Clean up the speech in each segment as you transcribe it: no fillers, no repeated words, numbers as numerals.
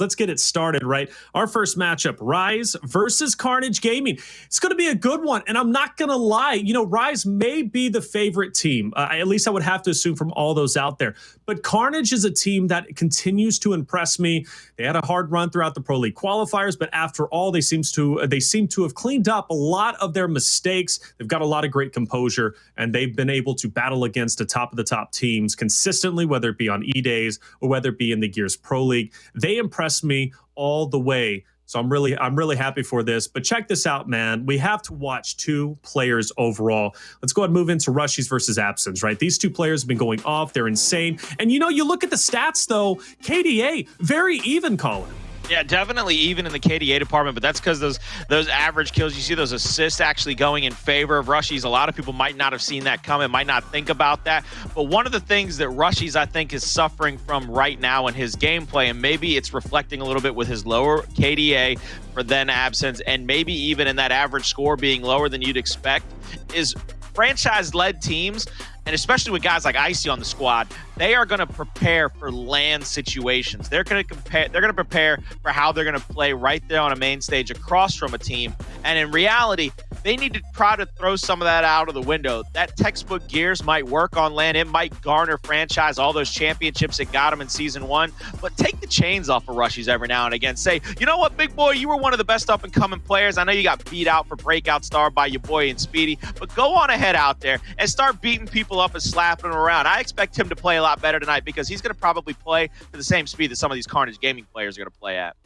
let's get it started, right? Our first matchup, RushieZ versus Carnage Gaming. It's going to be a good one, and I'm not going to lie. You know, RushieZ may be the favorite team. At least I would have to assume from all those out there. But Carnage is a team that continues to impress me. They had a hard run throughout the Pro League qualifiers, but after all, they seem to have cleaned up a lot of their mistakes. They've got a lot of great composure, and they've been able to battle against the top of the top teams consistently, whether it be on E-Days or whether it be in the Gears Pro League. They impress me all the way. So I'm really happy for this. But check this out, man. We have to watch two players overall. Let's go ahead and move into RushieZ versus Absenz, right? These two players have been going off. They're insane. And, you know, you look at the stats, though. KDA, very even, Colin. Yeah, definitely even in the KDA department, but that's because those average kills, you see those assists actually going in favor of RushieZ. A lot of people might not have seen that coming, might not think about that. But one of the things that RushieZ, I think, is suffering from right now in his gameplay, and maybe it's reflecting a little bit with his lower KDA for then Absenz, and maybe even in that average score being lower than you'd expect, is franchise-led teams, and especially with guys like Icy on the squad, they are going to prepare for LAN situations. They're going to prepare for how they're going to play right there on a main stage across from a team. And in reality, they need to try to throw some of that out of the window. That textbook Gears might work on LAN. It might garner FraNChiS all those championships that got them in Season 1. But take the chains off of RushieZ every now and again. Say, you know what, big boy, you were one of the best up-and-coming players. I know you got beat out for Breakout Star by your boy and Speedy, but go on ahead out there and start beating people up and slapping them around. I expect him to play a lot better tonight because he's going to probably play to the same speed that some of these Carnage Gaming players are going to play at.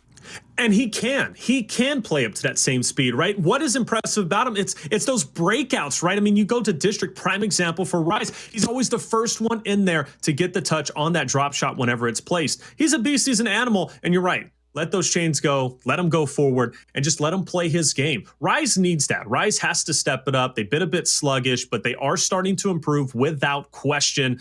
And he can play up to that same speed, right? What is impressive about him? It's those breakouts, right? I mean, you go to District, prime example for RushieZ. He's always the first one in there to get the touch on that drop shot whenever it's placed. He's a beast, he's an animal, and you're right. Let those chains go, let him go forward, and just let him play his game. RushieZ needs that. RushieZ has to step it up. They've been a bit sluggish, but they are starting to improve without question.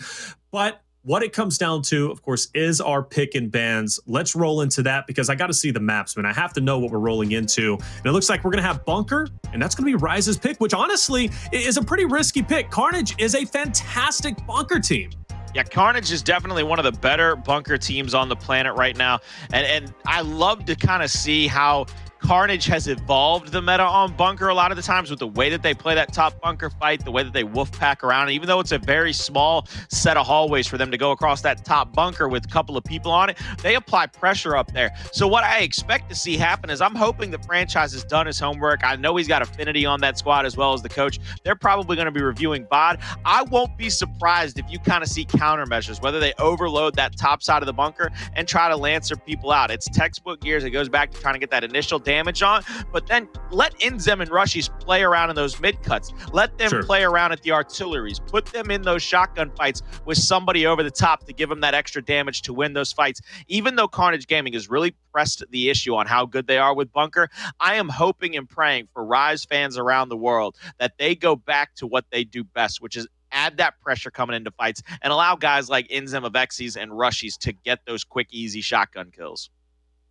But what it comes down to, of course, is our pick and bans. Let's roll into that because I got to see the maps, man. I have to know what we're rolling into. And it looks like we're going to have Bunker, and that's going to be RushieZ's pick, which honestly is a pretty risky pick. Carnage is a fantastic Bunker team. Yeah, Carnage is definitely one of the better bunker teams on the planet right now. And I love to kind of see how Carnage has evolved the meta on bunker a lot of the times with the way that they play that top bunker fight, the way that they wolf pack around. And even though it's a very small set of hallways for them to go across that top bunker with a couple of people on it, they apply pressure up there. So what I expect to see happen is I'm hoping that FraNChiS has done his homework. I know he's got Affinity on that squad as well as the coach. They're probably going to be reviewing BGod. I won't be surprised if you kind of see countermeasures, whether they overload that top side of the bunker and try to lancer people out. It's textbook Gears. It goes back to trying to get that initial damage on, but then let INZEM and RushieZ play around in those mid cuts. Let them play around at the artilleries. Put them in those shotgun fights with somebody over the top to give them that extra damage to win those fights. Even though Carnage Gaming has really pressed the issue on how good they are with bunker, I am hoping and praying for RushieZ fans around the world that they go back to what they do best, which is add that pressure coming into fights and allow guys like INZEM, Avexys, and RushieZ to get those quick, easy shotgun kills.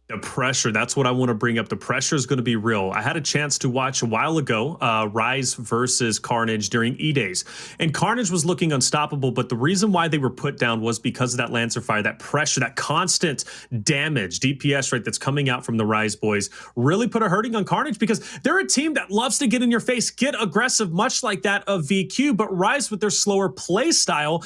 The pressure, that's what I want to bring up. The pressure is going to be real. I had a chance to watch a while ago RushieZ versus Carnage during E-Days. And Carnage was looking unstoppable, but the reason why they were put down was because of that Lancer fire, that pressure, that constant damage, DPS, right, that's coming out from the RushieZ boys, really put a hurting on Carnage because they're a team that loves to get in your face, get aggressive, much like that of VQ, but RushieZ with their slower play style,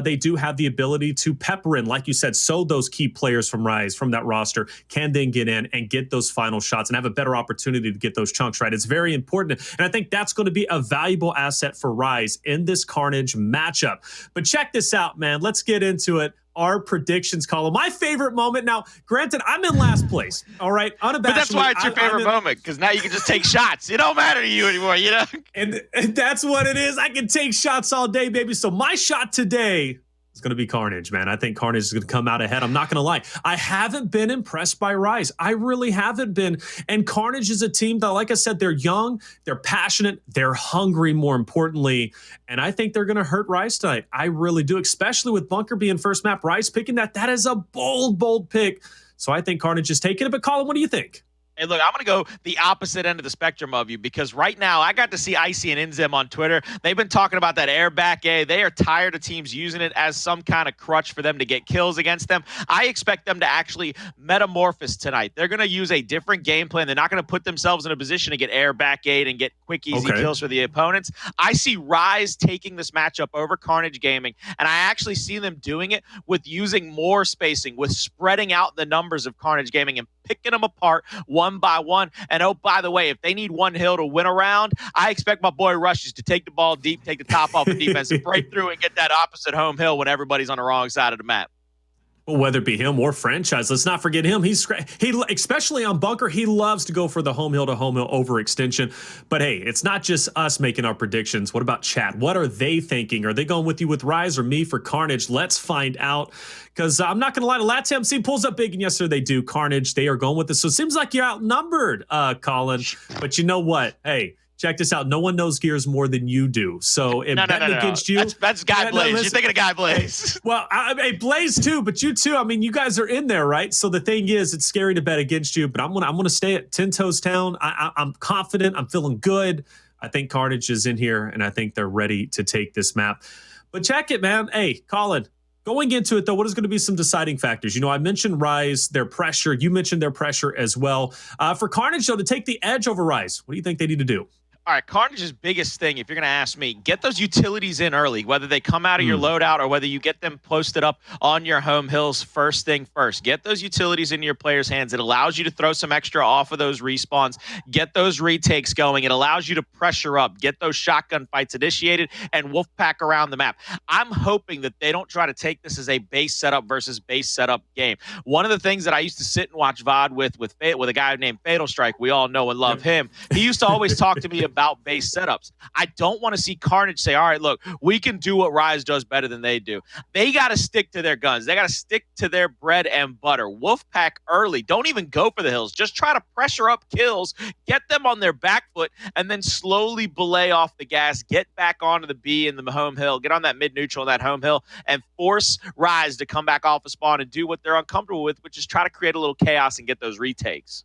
they do have the ability to pepper in, like you said, so those key players from RushieZ, from that roster, can then get in and get those final shots and have a better opportunity to get those chunks, right? It's very important. And I think that's going to be a valuable asset for RushieZ in this Carnage matchup. But check this out, man. Let's get into it. Our predictions column. My favorite moment. Now, granted, I'm in last place. All right. Unabashedly, but that's why it's your favorite moment, because now you can just take shots. It don't matter to you anymore, you know? And that's what it is. I can take shots all day, baby. So my shot today is going to be Carnage, man. I think Carnage is going to come out ahead. I'm not going to lie. I haven't been impressed by RushieZ. I really haven't been. And Carnage is a team that, like I said, they're young, they're passionate, they're hungry, more importantly. And I think they're going to hurt RushieZ tonight. I really do, especially with Bunker being first map. RushieZ picking that. That is a bold, bold pick. So I think Carnage is taking it. But Colin, what do you think? Hey, look, I'm going to go the opposite end of the spectrum of you because right now I got to see Icy and INZEM on Twitter. They've been talking about that air back A. They are tired of teams using it as some kind of crutch for them to get kills against them. I expect them to actually metamorphose tonight. They're going to use a different game plan. They're not going to put themselves in a position to get air back A and get quick, easy kills for the opponents. I see RushieZ taking this matchup over Carnage Gaming, and I actually see them doing it with using more spacing, with spreading out the numbers of Carnage Gaming and picking them apart one by one. And oh, by the way, if they need one hill to win a round, I expect my boy RushieZ to take the ball deep, take the top off the defense, and break through and get that opposite home hill when everybody's on the wrong side of the map. Well, whether it be him or FraNChiS, let's not forget him. He especially on bunker, he loves to go for the home hill to home hill overextension. But hey, it's not just us making our predictions. What about chat? What are they thinking? Are they going with you with RushieZ or me for Carnage? Let's find out. Because I'm not going to lie, to LATAM C pulls up big, and yes, sir, they do. Carnage, they are going with this. So it seems like you're outnumbered, Colin. But you know what? Hey, check this out. No one knows Gears more than you do. So if betting against you, that's Guy Blaze. You're thinking of Guy Blaze. Well, I Blaze too, but you too. I mean, you guys are in there, right? So the thing is, it's scary to bet against you, but I'm gonna stay at 10 toes down. I'm confident. I'm feeling good. I think Carnage is in here, and I think they're ready to take this map. But check it, man. Hey, Colin. Going into it, though, what is going to be some deciding factors? You know, I mentioned RushieZ, their pressure. You mentioned their pressure as well. For Carnage, though, to take the edge over RushieZ, what do you think they need to do? All right, Carnage's biggest thing, if you're going to ask me, get those utilities in early, whether they come out of your loadout or whether you get them posted up on your home hills first thing first. Get those utilities into your players' hands. It allows you to throw some extra off of those respawns, get those retakes going. It allows you to pressure up, get those shotgun fights initiated, and wolfpack around the map. I'm hoping that they don't try to take this as a base setup versus base setup game. One of the things that I used to sit and watch VOD with a guy named Fatal Strike, we all know and love him, he used to always talk to me about base setups. I don't want to see Carnage say, all right, look, we can do what RushieZ does better than they do. They got to stick to their guns. They got to stick to their bread and butter. Wolfpack early. Don't even go for the hills. Just try to pressure up kills, get them on their back foot, and then slowly belay off the gas, get back onto the B in the home hill, get on that mid-neutral, that home hill, and force RushieZ to come back off a spawn and do what they're uncomfortable with, which is try to create a little chaos and get those retakes.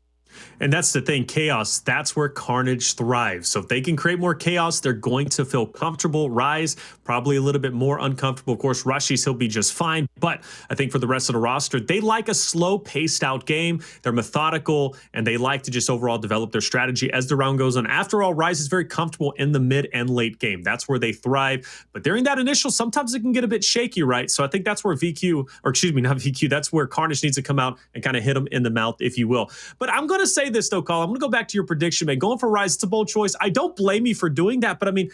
And that's the thing, chaos, that's where Carnage thrives. So if they can create more chaos, they're going to feel comfortable. RushieZ, probably a little bit more uncomfortable. Of course, RushieZ, he'll be just fine. But I think for the rest of the roster, they like a slow, paced out game. They're methodical, and they like to just overall develop their strategy as the round goes on. After all, RushieZ is very comfortable in the mid and late game. That's where they thrive. But during that initial, sometimes it can get a bit shaky, right? So I think that's where that's where Carnage needs to come out and kind of hit them in the mouth, if you will. But I'm going to say this, though, Colin. I'm going to go back to your prediction, man. Going for RushieZ, it's a bold choice. I don't blame you for doing that, but I mean,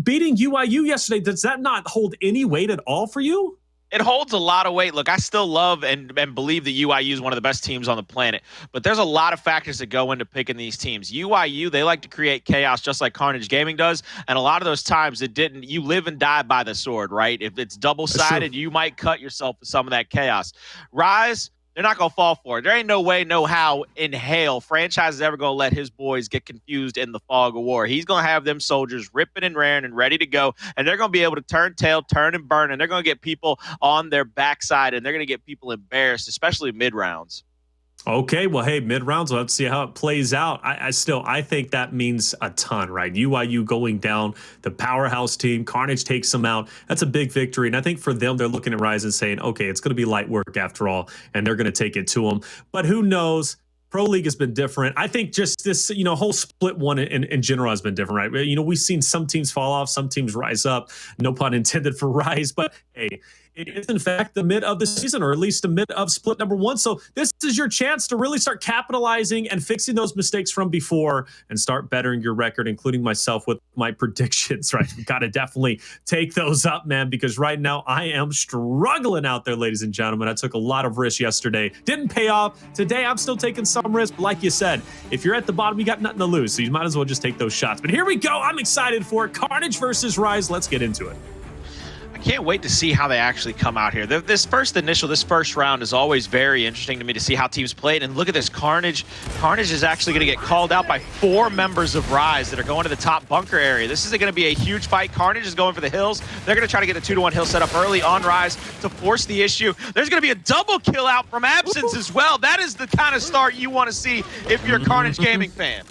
beating UIU yesterday, does that not hold any weight at all for you? It holds a lot of weight. Look, I still love and believe that UIU is one of the best teams on the planet, but there's a lot of factors that go into picking these teams. UIU, they like to create chaos just like Carnage Gaming does, and a lot of those times you live and die by the sword, right? If it's double-sided, you might cut yourself with some of that chaos. RushieZ, they're not going to fall for it. There ain't no way, no how in hell FraNChiS is ever going to let his boys get confused in the fog of war. He's going to have them soldiers ripping and raring and ready to go, and they're going to be able to turn tail, turn and burn, and they're going to get people on their backside, and they're going to get people embarrassed, especially mid-rounds. Okay, well, hey, mid-rounds, let's see how it plays out. I think that means a ton, right? UIU going down, the powerhouse team, Carnage takes them out. That's a big victory, and I think for them, they're looking at RushieZ and saying, okay, it's going to be light work after all, and they're going to take it to them. But who knows? Pro League has been different. I think just this, whole split one in general has been different, right? We've seen some teams fall off, some teams rise up. No pun intended for RushieZ, but hey, it is in fact the mid of the season, or at least the mid of split number one. So this is your chance to really start capitalizing and fixing those mistakes from before and start bettering your record, including myself with my predictions, right? You got to definitely take those up, man, because right now I am struggling out there, ladies and gentlemen. I took a lot of risks yesterday. Didn't pay off. Today, I'm still taking some risk. But like you said, if you're at the bottom, you got nothing to lose. So you might as well just take those shots. But here we go. I'm excited for it. Carnage versus RushieZ. Let's get into it. Can't wait to see how they actually come out here. This first round is always very interesting to me to see how teams play it. And look at this, Carnage. Carnage is actually going to get called out by 4 members of RushieZ that are going to the top bunker area. This is going to be a huge fight. Carnage is going for the hills. They're going to try to get a 2-to-1 hill set up early on RushieZ to force the issue. There's going to be a double kill out from Absenz as well. That is the kind of start you want to see if you're a Carnage Gaming fan.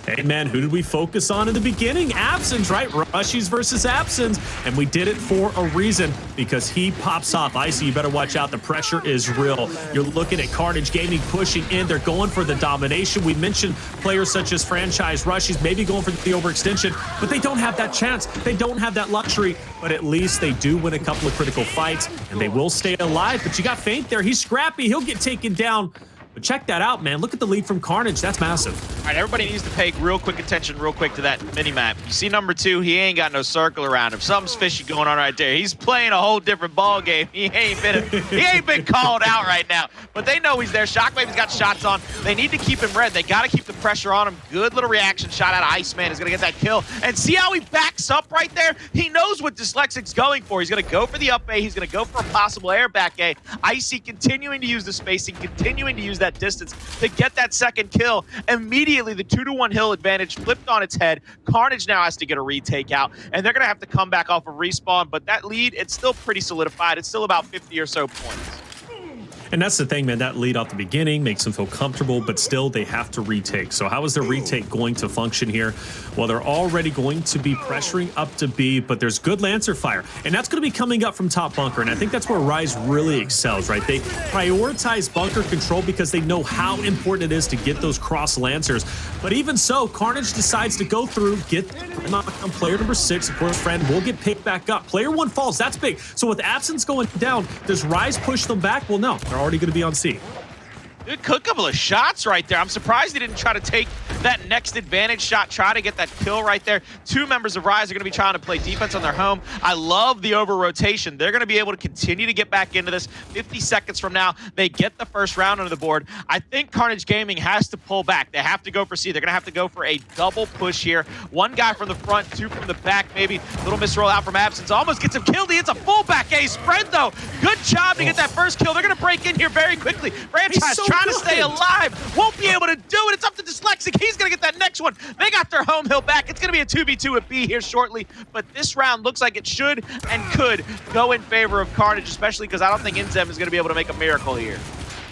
Hey man, who did we focus on in the beginning? Absenz, right? RushieZ versus Absenz. And we did it for a reason, because he pops off. Icy, you better watch out. The pressure is real. You're looking at Carnage Gaming pushing in. They're going for the domination. We mentioned players such as FraNChiS, RushieZ, maybe going for the overextension, but they don't have that chance. They don't have that luxury, but at least they do win a couple of critical fights, and they will stay alive. But you got Feint there. He's scrappy. He'll get taken down. But check that out, man. Look at the lead from Carnage. That's massive. All right, everybody needs to pay real quick attention real quick to that mini-map. You see number 2, he ain't got no circle around him. Something's fishy going on right there. He's playing a whole different ball game. He ain't been called out right now. But they know he's there. Shockwqve's got shots on. They need to keep him red. They got to keep the pressure on him. Good little reaction shot out of Iceman is going to get that kill. And see how he backs up right there? He knows what Dyslexic's going for. He's going to go for the up A. He's going to go for a possible air back A. Icy continuing to use the spacing, continuing to use that distance to get that second kill. Immediately, the 2-to-1 hill advantage flipped on its head. Carnage now has to get a retake out, and they're going to have to come back off of respawn, but that lead, it's still pretty solidified. It's still about 50 or so points. And that's the thing, man. That lead off the beginning makes them feel comfortable, but still they have to retake. So how is their retake going to function here? Well, they're already going to be pressuring up to B, but there's good Lancer fire. And that's going to be coming up from top bunker. And I think that's where RushieZ really excels, right? They prioritize bunker control because they know how important it is to get those cross Lancers. But even so, Carnage decides to go through, get knocked on player number 6. Of course, Fran will get picked back up. Player 1 falls. That's big. So with Absenz going down, does RushieZ push them back? Well, no. They're already going to be on C. Good couple of shots right there. I'm surprised he didn't try to take that next advantage shot, try to get that kill right there. 2 members of RushieZ are going to be trying to play defense on their home. I love the over-rotation. They're going to be able to continue to get back into this. 50 seconds from now, they get the first round on the board. I think Carnage Gaming has to pull back. They have to go for C. They're going to have to go for a double push here. 1 guy from the front, 2 from the back, maybe. Little misroll out from Absenz. Almost gets him killed. He hits a full back A spread, though. Good job to get that first kill. They're going to break in here very quickly. FraNChiS trying to stay alive. Won't be able to do it. It's up to Dyslexic. He's going to get that next one. They got their home hill back. It's going to be a 2v2 at B here shortly. But this round looks like it should and could go in favor of Carnage, especially because I don't think INZEM is going to be able to make a miracle here.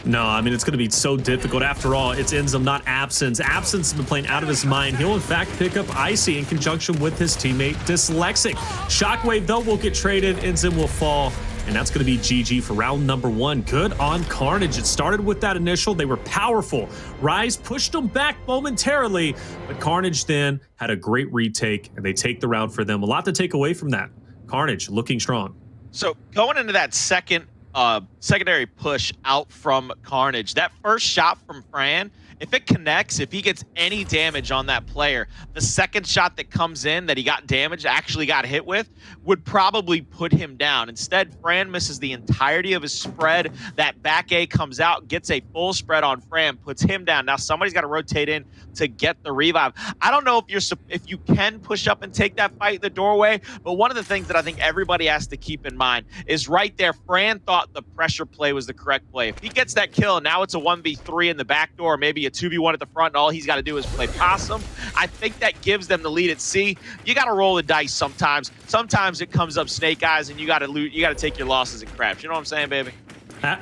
No, I mean, it's going to be so difficult. After all, it's INZEM, not Absenz. Absenz has been playing out of his mind. He'll, in fact, pick up Icy in conjunction with his teammate, Dyslexic. Shockwqve, though, will get traded. INZEM will fall. And that's going to be GG for round number 1. Good on Carnage. It started with that initial. They were powerful. RushieZ pushed them back momentarily, but Carnage then had a great retake, and they take the round for them. A lot to take away from that. Carnage looking strong. So going into that secondary push out from Carnage, that first shot from Fran, if it connects, if he gets any damage on that player, the second shot that comes in that he got damaged, actually got hit with, would probably put him down. Instead, Fran misses the entirety of his spread. That back A comes out, gets a full spread on Fran, puts him down. Now somebody's got to rotate in to get the revive. I don't know if you can push up and take that fight in the doorway, but one of the things that I think everybody has to keep in mind is right there, Fran thought the pressure play was the correct play. If he gets that kill, and now it's a 1v3 in the back door, maybe a 2v1 at the front, and all he's got to do is play possum, I think that gives them the lead at C. You got to roll the dice sometimes. Sometimes it comes up snake eyes, and you got to take your losses in craps. You know what I'm saying, baby?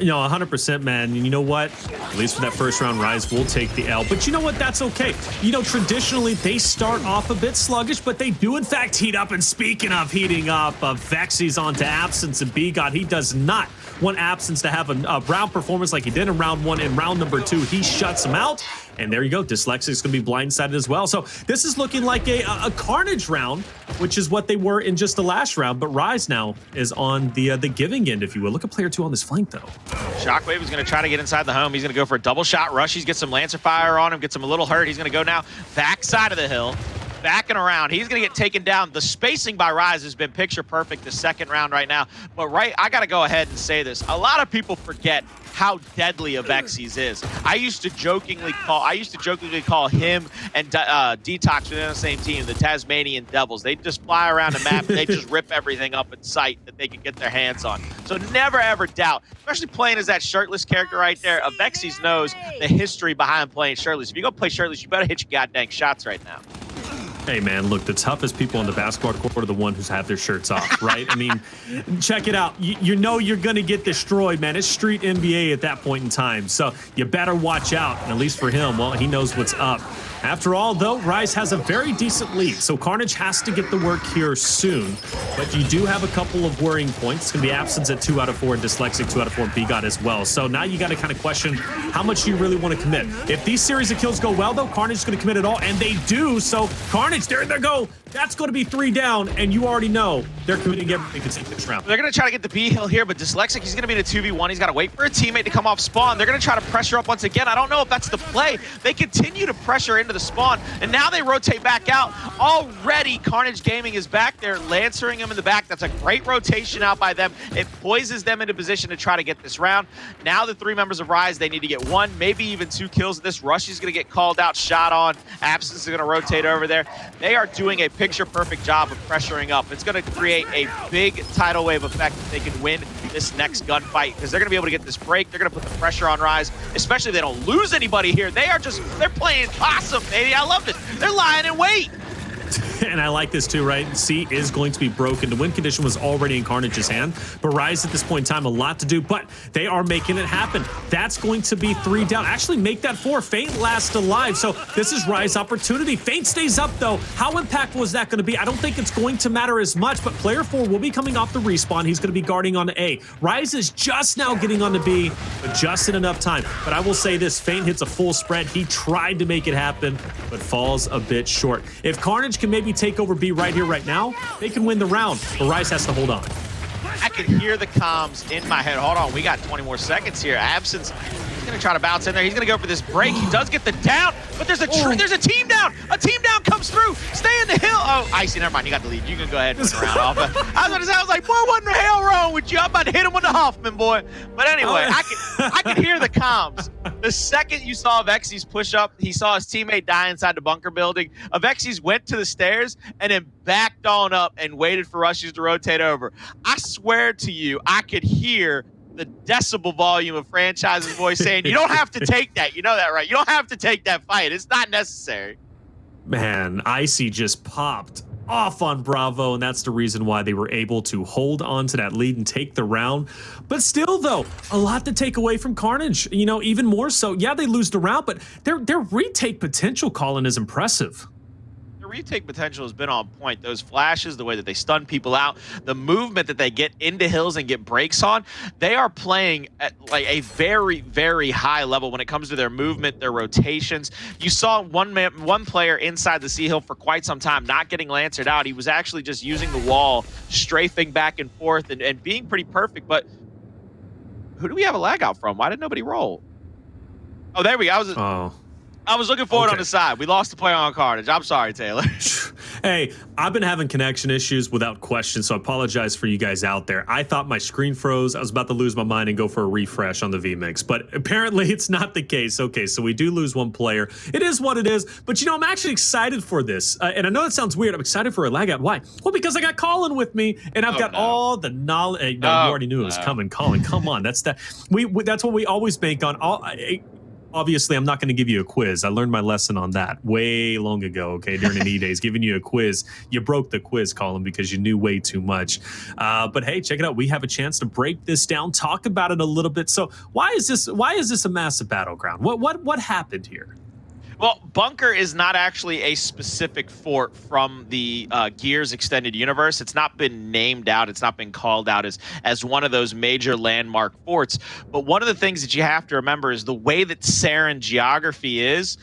You know, 100%, man. And you know what? At least for that first round, RushieZ will take the L. But you know what? That's okay. You know, traditionally, they start off a bit sluggish, but they do, in fact, heat up. And speaking of heating up, Avexys onto Absenz and BGod. He does not want Absenz to have a round performance like he did in round 1. In round number 2, he shuts him out. And there you go. Dyslexic's going to be blindsided as well. So this is looking like a Carnage round, which is what they were in just the last round. But RushieZ now is on the giving end, if you will. Look at player 2 on this flank, though. Shockwqve is going to try to get inside the home. He's going to go for a double shot rush. He's get some Lancer fire on him, gets him a little hurt. He's going to go now backside of the hill. backing around. He's going to get taken down. The spacing by RushieZ has been picture perfect the second round right now. But I got to go ahead and say this. A lot of people forget how deadly Avexys is. I used to jokingly call him and Detox within the same team, the Tasmanian Devils. They just fly around the map and they just rip everything up in sight that they can get their hands on. So never ever doubt, especially playing as that shirtless character right there. Avexys knows the history behind playing shirtless. If you go play shirtless, you better hit your goddamn shots right now. Hey, man, look, the toughest people on the basketball court are the ones who have their shirts off, right? I mean, check it out. You know you're going to get destroyed, man. It's street NBA at that point in time. So you better watch out. And at least for him, well, he knows what's up. After all, though, RushieZ has a very decent lead, so Carnage has to get the work here soon. But you do have a couple of worrying points. It's going to be Absenz at 2 out of 4 and Dsylexic 2 out of 4 and BGod as well. So now you got to kind of question how much you really want to commit. If these series of kills go well, though, Carnage is going to commit it all, and they do. So Carnage, there they go. That's going to be 3 down, and you already know they're committing everything to take this round. They're going to try to get the B hill here, but Dsylexic, he's going to be in a 2v1. He's got to wait for a teammate to come off spawn. They're going to try to pressure up once again. I don't know if that's the play. They continue to pressure into the spawn, and now they rotate back out. Already, Carnage Gaming is back there, lancering him in the back. That's a great rotation out by them. It poises them into position to try to get this round. Now the 3 members of RushieZ, they need to get 1, maybe even 2 kills. This RushieZ going to get called out, shot on. Absenz is going to rotate over there. They are doing a picture-perfect job of pressuring up. It's going to create a big tidal wave effect that they can win this next gunfight, because they're going to be able to get this break. They're going to put the pressure on RushieZ, especially if they don't lose anybody here. They're playing awesome, baby. I love this. They're lying in wait. And I like this too, right? C is going to be broken. The win condition was already in Carnage's hand, but RushieZ at this point in time, a lot to do, but they are making it happen. That's going to be 3 down. Actually, make that 4. Feint last alive, so this is RushieZ's opportunity. Feint stays up, though. How impactful is that going to be? I don't think it's going to matter as much, but player 4 will be coming off the respawn. He's going to be guarding on A. RushieZ is just now getting on the B, but just in enough time. But I will say this, Feint hits a full spread. He tried to make it happen, but falls a bit short. If Carnage can maybe take over B right here, right now, they can win the round, but RushieZ has to hold on. I can hear the comms in my head. Hold on, we got 20 more seconds here. Absenz, he's gonna try to bounce in there. He's gonna go for this break. He does get the down, but there's a team down. A team down comes through. Stay in the hill. Oh, Icy, never mind. You got the lead. You can go ahead and win the round off. I was like, boy, what in the hell wrong with you? I'm about to hit him with the Hoffman, boy. But anyway, I can hear the comms. The second you saw Avexys push up, he saw his teammate die inside the bunker building. Avexys went to the stairs and then backed on up and waited for RushieZ to rotate over. I swear to you, I could hear the decibel volume of FraNChiS's voice saying, you don't have to take that. You know that, right? You don't have to take that fight. It's not necessary. Man, Icy just popped off on Bravo, and that's the reason why they were able to hold on to that lead and take the round. But still, though, a lot to take away from Carnage. You know, even more so. Yeah, they lose the round, but their retake potential, Colin, is impressive. Retake potential has been on point. Those flashes, the way that they stun people out, the movement that they get into hills and get breaks on, they are playing at like a very, very high level when it comes to their movement, their rotations. You saw one player inside the C hill for quite some time not getting lancered out. He was actually just using the wall, strafing back and forth and being pretty perfect. But who do we have a lag out from? Why did nobody roll? Oh, there we go. I was looking for it on the side. We lost the player on Carnage. I'm sorry, Taylor. Hey, I've been having connection issues without question, so I apologize for you guys out there. I thought my screen froze. I was about to lose my mind and go for a refresh on the VMix, but apparently it's not the case. Okay, so we do lose 1 player. It is what it is, but you know, I'm actually excited for this. And I know it sounds weird. I'm excited for a lag out. Why? Well, because I got Colin with me, and I've got all the knowledge. Hey, no, you already knew it was coming. Colin, come on. That's that's what we always bank on. Obviously, I'm not going to give you a quiz. I learned my lesson on that way long ago, okay, during an E-Days. Giving you a quiz. You broke the quiz, Colin, because you knew way too much. But hey, check it out. We have a chance to break this down, talk about it a little bit. So why is this a massive battleground? What happened here? Well, Bunker is not actually a specific fort from the Gears extended universe. It's not been named out. It's not been called out as one of those major landmark forts. But one of the things that you have to remember is the way that Saren geography is,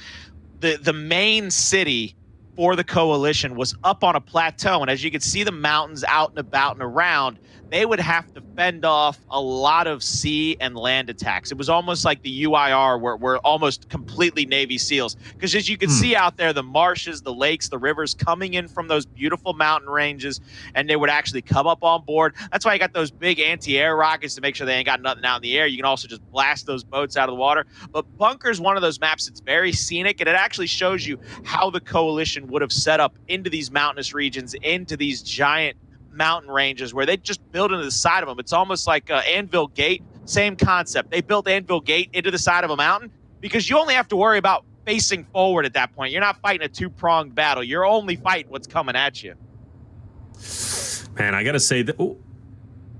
the main city for the coalition was up on a plateau. And as you can see the mountains out and about and around, they would have to fend off a lot of sea and land attacks. It was almost like the UIR, where we're almost completely Navy SEALs. Because as you can see out there, the marshes, the lakes, the rivers coming in from those beautiful mountain ranges, and they would actually come up on board. That's why you got those big anti-air rockets to make sure they ain't got nothing out in the air. You can also just blast those boats out of the water. But Bunker's one of those maps that's very scenic, and it actually shows you how the coalition would have set up into these mountainous regions, into these giant mountain ranges where they just build into the side of them. It's almost like Anvil Gate, same concept. They built Anvil Gate into the side of a mountain because you only have to worry about facing forward at that point. You're not fighting a two-pronged battle. You're only fighting what's coming at you. Man, I gotta say that. Oh,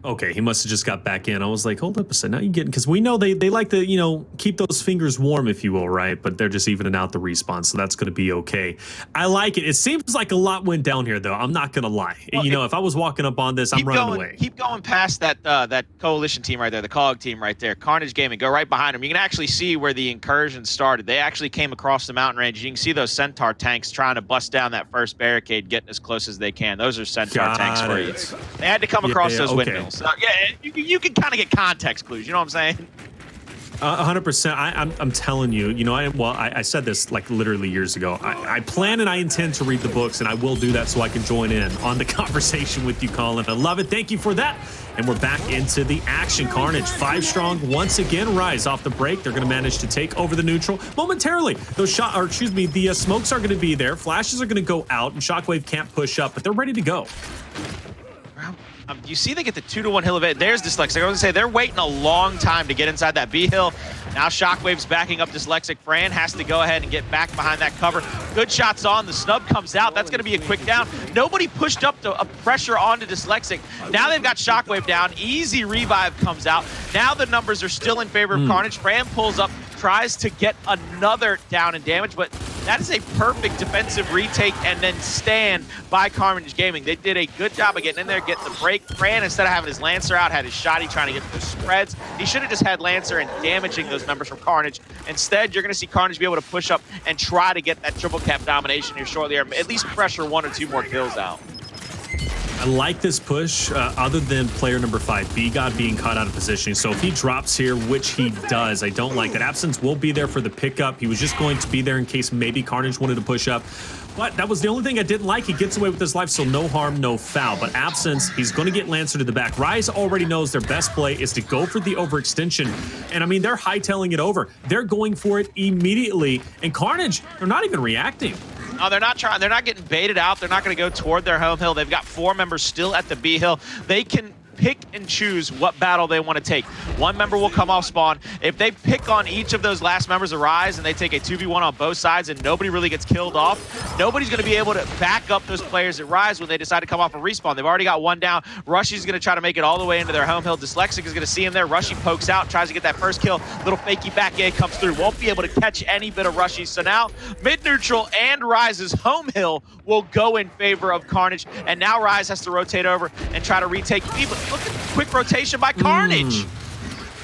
okay, he must have just got back in. I was like, hold up a second. Now you're getting, because we know they like to, you know, keep those fingers warm, if you will, right? But they're just evening out the respawn, so that's going to be okay. I like it. It seems like a lot went down here, though. I'm not going to lie. Well, you know, if I was walking up on this, I'm running away. Keep going past that that coalition team right there, the COG team right there, Carnage Gaming. Go right behind them. You can actually see where the incursion started. They actually came across the mountain range. You can see those Centaur tanks trying to bust down that first barricade, getting as close as they can. Those are Centaur tanks for you. They had to come across those windmills. So, yeah, you can kind of get context clues. You know what I'm saying? 100%. I'm telling you, you know, I said this like literally years ago. I plan and I intend to read the books, and I will do that so I can join in on the conversation with you, Colin. I love it. Thank you for that. And we're back into the action. Carnage 5 strong once again. Rise off the break. They're going to manage to take over the neutral momentarily. Those the smokes are going to be there. Flashes are going to go out, and Shockwqve can't push up, but they're ready to go. You see they get the 2-to-1 hill evade. There's Dsylexic. I was going to say, they're waiting a long time to get inside that B hill. Now Shockwqve's backing up Dsylexic. Fran has to go ahead and get back behind that cover. Good shots on. The snub comes out. That's going to be a quick down. Nobody pushed up the pressure onto Dsylexic. Now they've got Shockwqve down. Easy revive comes out. Now the numbers are still in favor of Carnage. Fran pulls up, tries to get another down in damage, but that is a perfect defensive retake and then stand by Carnage Gaming. They did a good job of getting in there, getting the break. Fran, instead of having his Lancer out, had his Shotty trying to get the spreads. He should have just had Lancer and damaging those members from Carnage. Instead, you're going to see Carnage be able to push up and try to get that triple cap domination here shortly, or at least pressure 1 or 2 more kills out. I like this push, other than player number 5, BGod being caught out of positioning. So if he drops here, which he does, I don't like that. Absenz will be there for the pickup. He was just going to be there in case maybe Carnage wanted to push up. But that was the only thing I didn't like. He gets away with his life, so no harm, no foul. But Absenz, he's going to get Lancer to the back. RushieZ already knows their best play is to go for the overextension. And, I mean, they're hightailing it over. They're going for it immediately. And Carnage, they're not even reacting. No, they're not trying. They're not getting baited out. They're not going to go toward their home hill. They've got 4 members still at the B hill. They can pick and choose what battle they want to take. One member will come off spawn. If they pick on each of those last members of RushieZ and they take a 2v1 on both sides and nobody really gets killed off, nobody's going to be able to back up those players at RushieZ when they decide to come off a respawn. They've already got one down. RushieZ going to try to make it all the way into their home hill. Dsylexic is going to see him there. Rushie pokes out, tries to get that first kill. Little fakey back A comes through. Won't be able to catch any bit of RushieZ. So now mid-neutral and RushieZ's home hill will go in favor of Carnage. And now RushieZ has to rotate over and try to retake B. But look at the quick rotation by Carnage.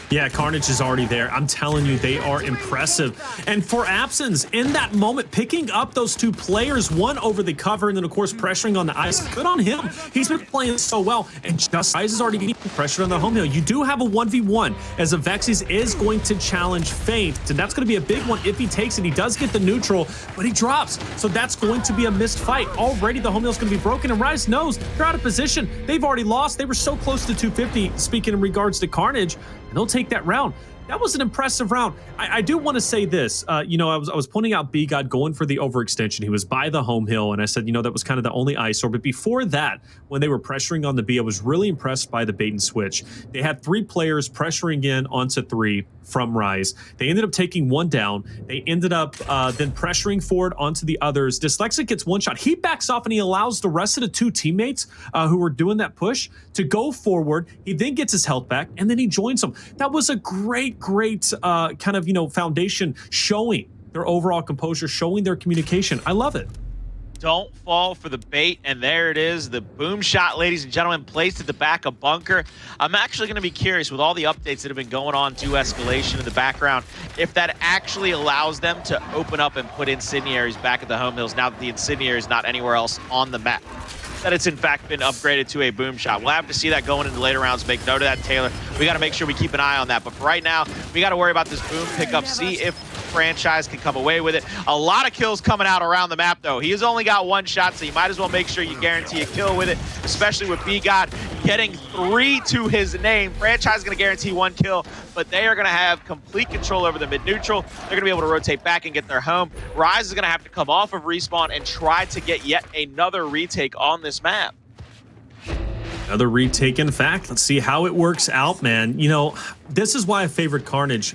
Yeah, Carnage is already there. I'm telling you, they are impressive. And for Absenz, in that moment, picking up those 2 players, one over the cover, and then, of course, pressuring on the ice. Good on him. He's been playing so well. And just RushieZ is already getting pressured on the home hill. You do have a 1v1, as Avexys is going to challenge Feint. And that's going to be a big one if he takes it. He does get the neutral, but he drops. So that's going to be a missed fight. Already, the home hill is going to be broken, and RushieZ knows they're out of position. They've already lost. They were so close to 250, speaking in regards to Carnage. And they'll take that round. That was an impressive round. I do want to say this. You know, I was pointing out BGod going for the overextension. He was by the home hill, and I said, you know, that was kind of the only eyesore. But before that, when they were pressuring on the B, I was really impressed by the bait and switch. They had 3 players pressuring in onto 3 from RushieZ. They ended up taking 1 down. They ended up then pressuring forward onto the others. Dsylexic gets 1 shot. He backs off, and he allows the rest of the 2 teammates who were doing that push to go forward. He then gets his health back, and then he joins them. That was a great kind of, you know, foundation, showing their overall composure, showing their communication. I love it. Don't fall for the bait, and there it is, the boom shot, ladies and gentlemen, placed at the back of Bunker. I'm actually going to be curious, with all the updates that have been going on to escalation in the background, if that actually allows them to open up and put incendiaries back at the home hills now that the incendiary is not anywhere else on the map. that it's in fact been upgraded to a boom shot. We'll have to see that going into later rounds. Make note of that, Taylor. We got to make sure we keep an eye on that. But for right now, we got to worry about this boom pickup, see if FraNChiS can come away with it. A lot of kills coming out around the map, though. He has only got one shot, so you might as well make sure you guarantee a kill with it, especially with BGod getting 3 to his name. FraNChiS is going to guarantee 1 kill, but they are going to have complete control over the mid-neutral. They're going to be able to rotate back and get their home. RushieZ is going to have to come off of respawn and try to get yet another retake on this map. Another retake, in fact. Let's see how it works out, man. You know, this is why I favored Carnage.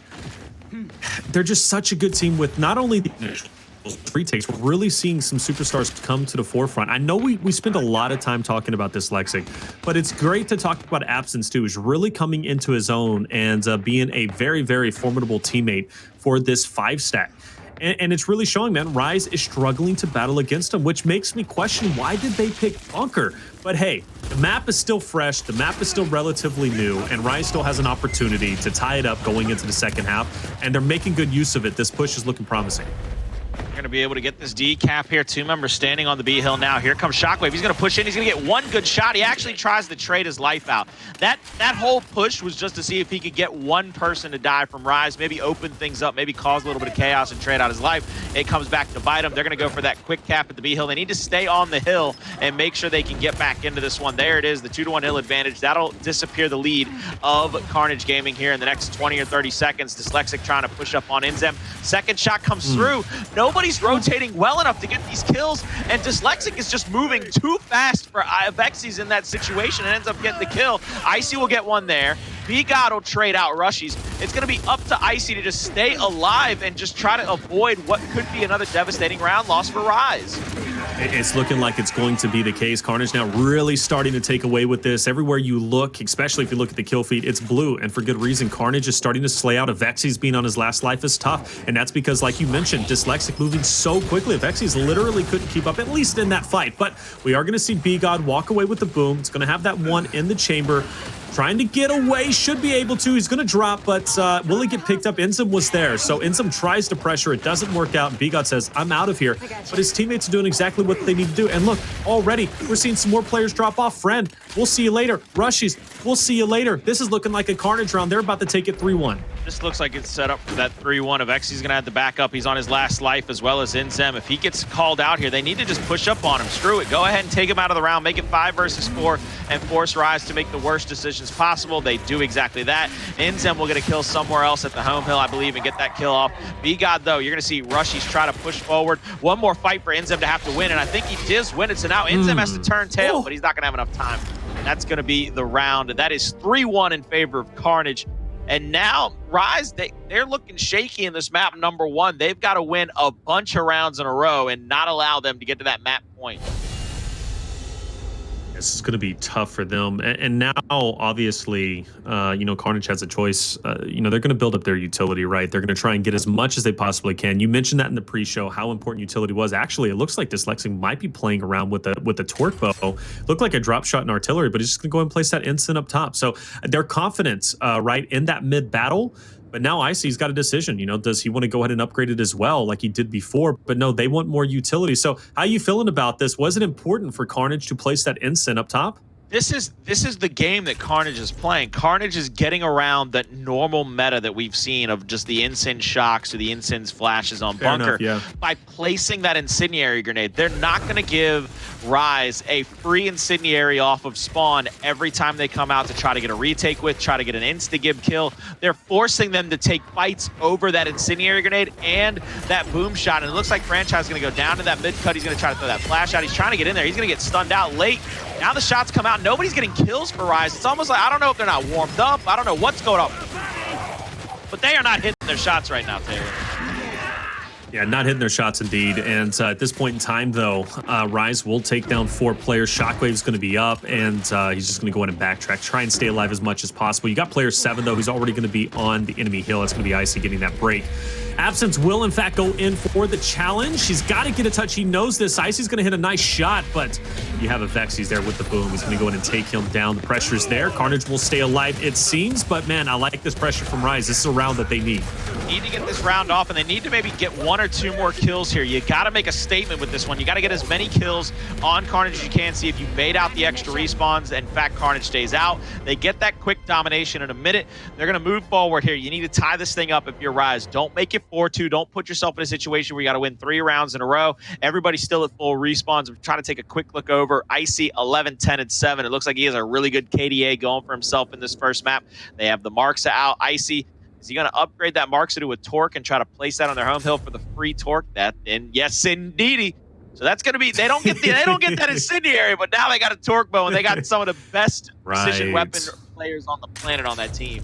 They're just such a good team with not only the retakes, we're really seeing some superstars come to the forefront. I know we spend a lot of time talking about Dsylexic, but it's great to talk about Absenz too. He's really coming into his own and being a very, very formidable teammate for this 5-stack. And it's really showing, man. RushieZ is struggling to battle against him, which makes me question, why did they pick Bunker? But hey, the map is still fresh, the map is still relatively new, and RushieZ still has an opportunity to tie it up going into the second half, and they're making good use of it. This push is looking promising. Going to be able to get this decap here. 2 members standing on the B hill now. Here comes Shockwqve. He's going to push in. He's going to get 1 good shot. He actually tries to trade his life out. That whole push was just to see if he could get 1 person to die from RushieZ, maybe open things up, maybe cause a little bit of chaos and trade out his life. It comes back to bite him. They're going to go for that quick cap at the B hill. They need to stay on the hill and make sure they can get back into this one. There it is, the 2-to-1 hill advantage. That'll disappear the lead of Carnage Gaming here in the next 20 or 30 seconds. Dsylexic trying to push up on INZEM. Second shot comes through. Nobody's rotating well enough to get these kills, and Dsylexic is just moving too fast for Avexys in that situation and ends up getting the kill. Icy will get 1 there. BGod will trade out RushieZ. It's going to be up to Icy to just stay alive and just try to avoid what could be another devastating round loss for RushieZ. It's looking like it's going to be the case. Carnage now really starting to take away with this. Everywhere you look, especially if you look at the kill feed, it's blue, and for good reason. Carnage is starting to slay out. Avexys being on his last life is tough, and that's because, like you mentioned, Dsylexic moving so quickly. Avexys literally couldn't keep up, at least in that fight. But we are going to see BGod walk away with the boom. It's going to have that 1 in the chamber. Trying to get away, should be able to. He's going to drop, but will he get picked up? INZEM was there, so INZEM tries to pressure. It doesn't work out, and BGod says, I'm out of here. But his teammates are doing exactly what they need to do. And look, already, we're seeing some more players drop off. Friend, we'll see you later. RushieZ, we'll see you later. This is looking like a Carnage round. They're about to take it 3-1. This looks like it's set up for that 3-1. Avexys going to have the backup. He's on his last life, as well as INZEM. If he gets called out here, they need to just push up on him. Screw it. Go ahead and take him out of the round. Make it 5 versus 4 and force RushieZ to make the worst decisions possible. They do exactly that. INZEM will get a kill somewhere else at the home hill, I believe, and get that kill off. BGod, though, you're going to see RushieZ try to push forward. 1 more fight for INZEM to have to win, and I think he does win it. So now INZEM has to turn tail, but he's not going to have enough time. That's going to be the round. That is 3-1 in favor of Carnage. And now RushieZ, they're looking shaky in this map, number 1. They've got to win a bunch of rounds in a row and not allow them to get to that map point. This is going to be tough for them. And now, obviously, you know, Carnage has a choice. You know, they're going to build up their utility, right? They're going to try and get as much as they possibly can. You mentioned that in the pre-show, how important utility was. Actually, it looks like Dsylexic might be playing around with the torque bow. Looked like a drop shot in artillery, but he's just going to go and place that instant up top. So their confidence, right, in that mid-battle. But now Icy's got a decision, you know, does he want to go ahead and upgrade it as well like he did before? But no, they want more utility. So how are you feeling about this? Was it important for Carnage to place that instant up top? This is the game that Carnage is playing. Carnage is getting around that normal meta that we've seen of just the instant shocks or the instant flashes on Fair Bunker enough, yeah. by placing that incendiary grenade. They're not going to give RushieZ a free incendiary off of spawn every time they come out to try to get a retake with, try to get an insta-gib kill. They're forcing them to take fights over that incendiary grenade and that boom shot. And it looks like FraNChiS is going to go down to that mid-cut. He's going to try to throw that flash out. He's trying to get in there. He's going to get stunned out late. Now the shots come out. Nobody's getting kills for RushieZ. It's almost like, I don't know if they're not warmed up. I don't know what's going on. But they are not hitting their shots right now, Taylor. Yeah, not hitting their shots indeed. And at this point in time, though, RushieZ will take down 4 players. Shockwqve's going to be up, and he's just going to go in and backtrack, try and stay alive as much as possible. You got player 7, though, who's already going to be on the enemy hill. It's going to be Icy getting that break. Absenz will, in fact, go in for the challenge. He's got to get a touch. He knows this. Icy's going to hit a nice shot, but you have Avexys there with the boom. He's going to go in and take him down. The pressure's there. Carnage will stay alive, it seems, but man, I like this pressure from RushieZ. This is a round that they need. Need to get this round off, and they need to maybe get 1 or 2 more kills here. You got to make a statement with this one. You got to get as many kills on Carnage as you can. See if you bait out the extra respawns. In fact, Carnage stays out. They get that quick domination in a minute. They're going to move forward here. You need to tie this thing up if you're RushieZ. Don't make it 4-2. Don't put yourself in a situation where you got to win 3 rounds in a row. Everybody's still at full respawns. I'm trying to take a quick look over. Icy 11, 10, and 7. It looks like he has a really good KDA going for himself in this first map. They have the Marksa out. Icy, is he going to upgrade that Marksa to a Torque and try to place that on their home hill for the free Torque? And yes, indeedy. So that's going to be, they don't get that incendiary, but now they got a Torque bow, and they got some of the best precision weapon players on the planet on that team.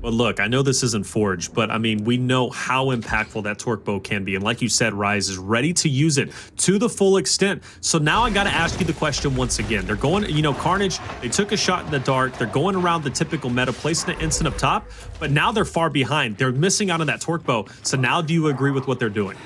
Well, look, I know this isn't Forge, but I mean, we know how impactful that Torque bow can be. And like you said, RushieZ is ready to use it to the full extent. So now I got to ask you the question once again. They're going, you know, Carnage, they took a shot in the dark. They're going around the typical meta, placing an instant up top, but now they're far behind. They're missing out on that Torque bow. So now do you agree with what they're doing?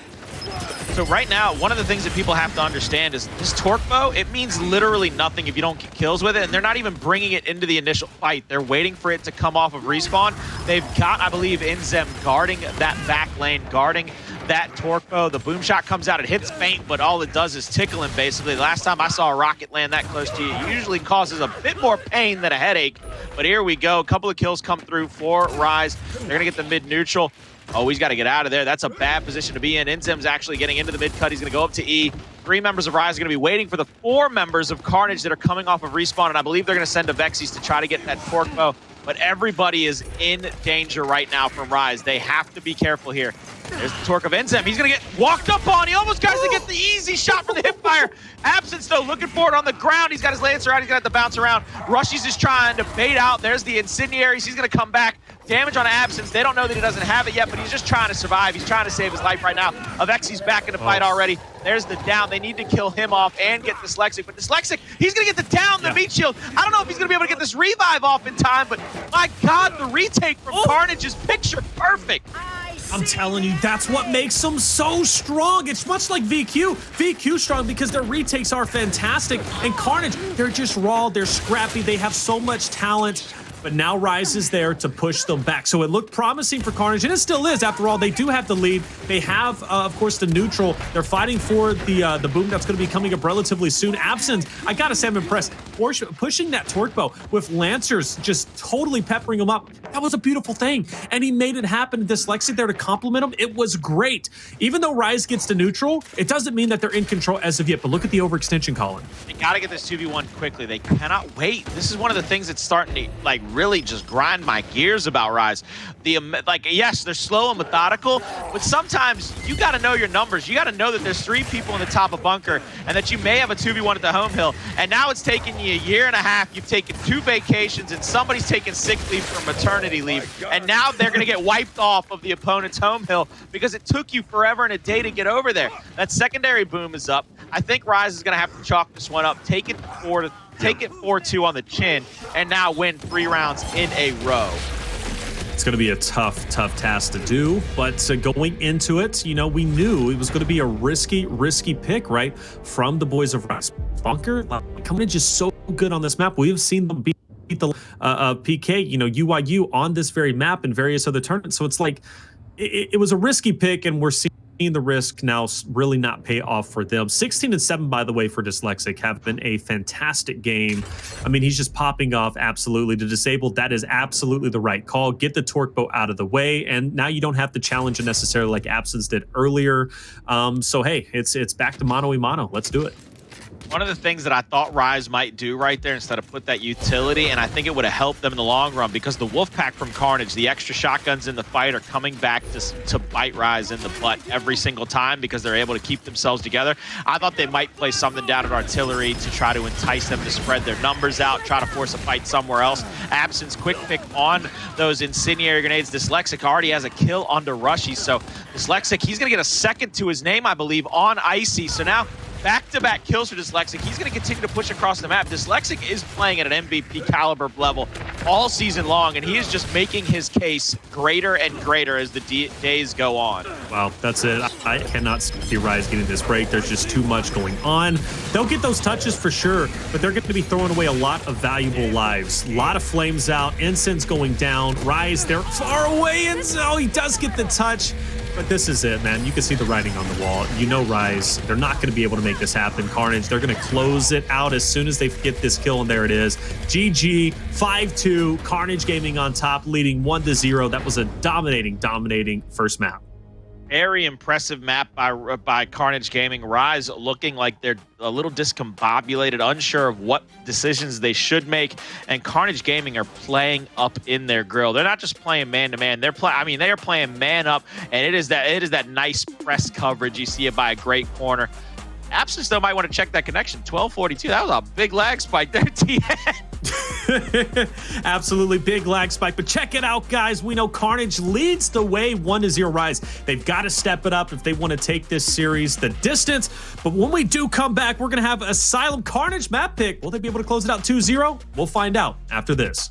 So right now, one of the things that people have to understand is this Torque bow, it means literally nothing if you don't get kills with it, and they're not even bringing it into the initial fight. They're waiting for it to come off of respawn. They've got, I believe, INZEM guarding that back lane, guarding that Torque bow. The boom shot comes out, it hits faint, but all it does is tickle him, basically. The last time I saw a rocket land that close to you, it usually causes a bit more pain than a headache. But here we go, a couple of kills come through for RushieZ. They're gonna get the mid-neutral. Oh, he's got to get out of there. That's a bad position to be in. INZEM's actually getting into the mid-cut. He's going to go up to E. 3 members of RushieZ are going to be waiting for the 4 members of Carnage that are coming off of respawn, and I believe they're going to send Avexys to try to get that Torque bow. But everybody is in danger right now from RushieZ. They have to be careful here. There's the Torque of INZEM. He's going to get walked up on. He almost got to get the easy shot for the hip fire. Absenz, though, looking for it on the ground. He's got his Lancer out. He's going to have to bounce around. RushieZ is trying to bait out. There's the incendiaries. He's going to come back. Damage on Absenz. They don't know that he doesn't have it yet, but he's just trying to survive. He's trying to save his life right now. Avexys back in the fight already. There's the down. They need to kill him off and get Dsylexic. But Dsylexic, he's going to get the down, the meat shield. I don't know if he's going to be able to get this revive off in time, but my God, the retake from Carnage is picture perfect. I'm telling you, that's what makes them so strong. It's much like VQ. VQ strong because their retakes are fantastic. And Carnage, they're just raw, they're scrappy, they have so much talent. But now RushieZ is there to push them back. So it looked promising for Carnage, and it still is. After all, they do have the lead. They have, of course, the neutral. They're fighting for the boom that's going to be coming up relatively soon. Absenz, I gotta say I'm impressed. Pushing that Torque bow with Lancers, just totally peppering him up. That was a beautiful thing. And he made it happen. Dyslexic there to compliment him. It was great. Even though RushieZ gets to neutral, it doesn't mean that they're in control as of yet. But look at the overextension, Colin. They gotta get this 2v1 quickly. They cannot wait. This is one of the things that's starting to, like, really just grind my gears about RushieZ. Yes, they're slow and methodical, but sometimes you got to know your numbers. You got to know that there's 3 people in the top of bunker and that you may have a 2v1 at the home hill. And now it's taken you a year and a half. You've taken 2 vacations and somebody's taken sick leave for maternity leave. And now they're going to get wiped off of the opponent's home hill because it took you forever and a day to get over there. That secondary boom is up. I think RushieZ is going to have to chalk this one up, take it 4-2 on the chin, and now win 3 rounds in a row. It's going to be a tough task to do, but going into it, you know, we knew it was going to be a risky pick, right, from the boys of RushieZ. Bunker, coming in just so good on this map. We've seen them beat the PK, you know, UIU on this very map and various other tournaments. So it's like, it was a risky pick, and we're seeing the risk now really not pay off for them. 16-7, by the way, for Dyslexic have been a fantastic game. I mean, he's just popping off absolutely. To disable, that is absolutely the right call. Get the Torque bow out of the way, and now you don't have to challenge it necessarily like Absenz did earlier. So hey, it's back to mano-a-mano. Let's do it. One of the things that I thought RushieZ might do right there instead of put that utility, and I think it would have helped them in the long run because the Wolfpack from Carnage, the extra shotguns in the fight are coming back to bite RushieZ in the butt every single time because they're able to keep themselves together. I thought they might play something down at artillery to try to entice them to spread their numbers out, try to force a fight somewhere else. Absenz quick pick on those incendiary grenades. Dyslexic already has a kill onto RushieZ, so Dyslexic, he's going to get a second to his name, I believe, on Icy. So now back-to-back kills for Dsylexic. He's going to continue to push across the map. Dsylexic is playing at an MVP caliber level all season long, and he is just making his case greater and greater as the days go on. Wow, that's it. I cannot see RushieZ getting this break. There's just too much going on. They'll get those touches for sure, but they're going to be throwing away a lot of valuable lives. A lot of flames out. INZEM's going down. RushieZ, they're far away, and so he does get the touch. But this is it, man. You can see the writing on the wall. You know RushieZ, they're not going to be able to make this happen. Carnage, they're going to close it out as soon as they get this kill, and there it is. GG, 5-2, Carnage Gaming on top, leading 1-0. That was a dominating first map. Very impressive map by Carnage Gaming. RushieZ looking like they're a little discombobulated, unsure of what decisions they should make, and Carnage Gaming are playing up in their grill. They're not just playing man-to-man. They are playing man up, and it is that nice press coverage. You see it by a great corner. Absenz, though, might want to check that connection. 1242. That was a big lag spike there, TN. Absolutely big lag spike, but check it out, guys. We know Carnage leads the way 1-0 RushieZ. They've got to step it up if they want to take this series the distance. But when we do come back, we're going to have Asylum Carnage map pick. Will they be able to close it out 2-0? We'll find out after this.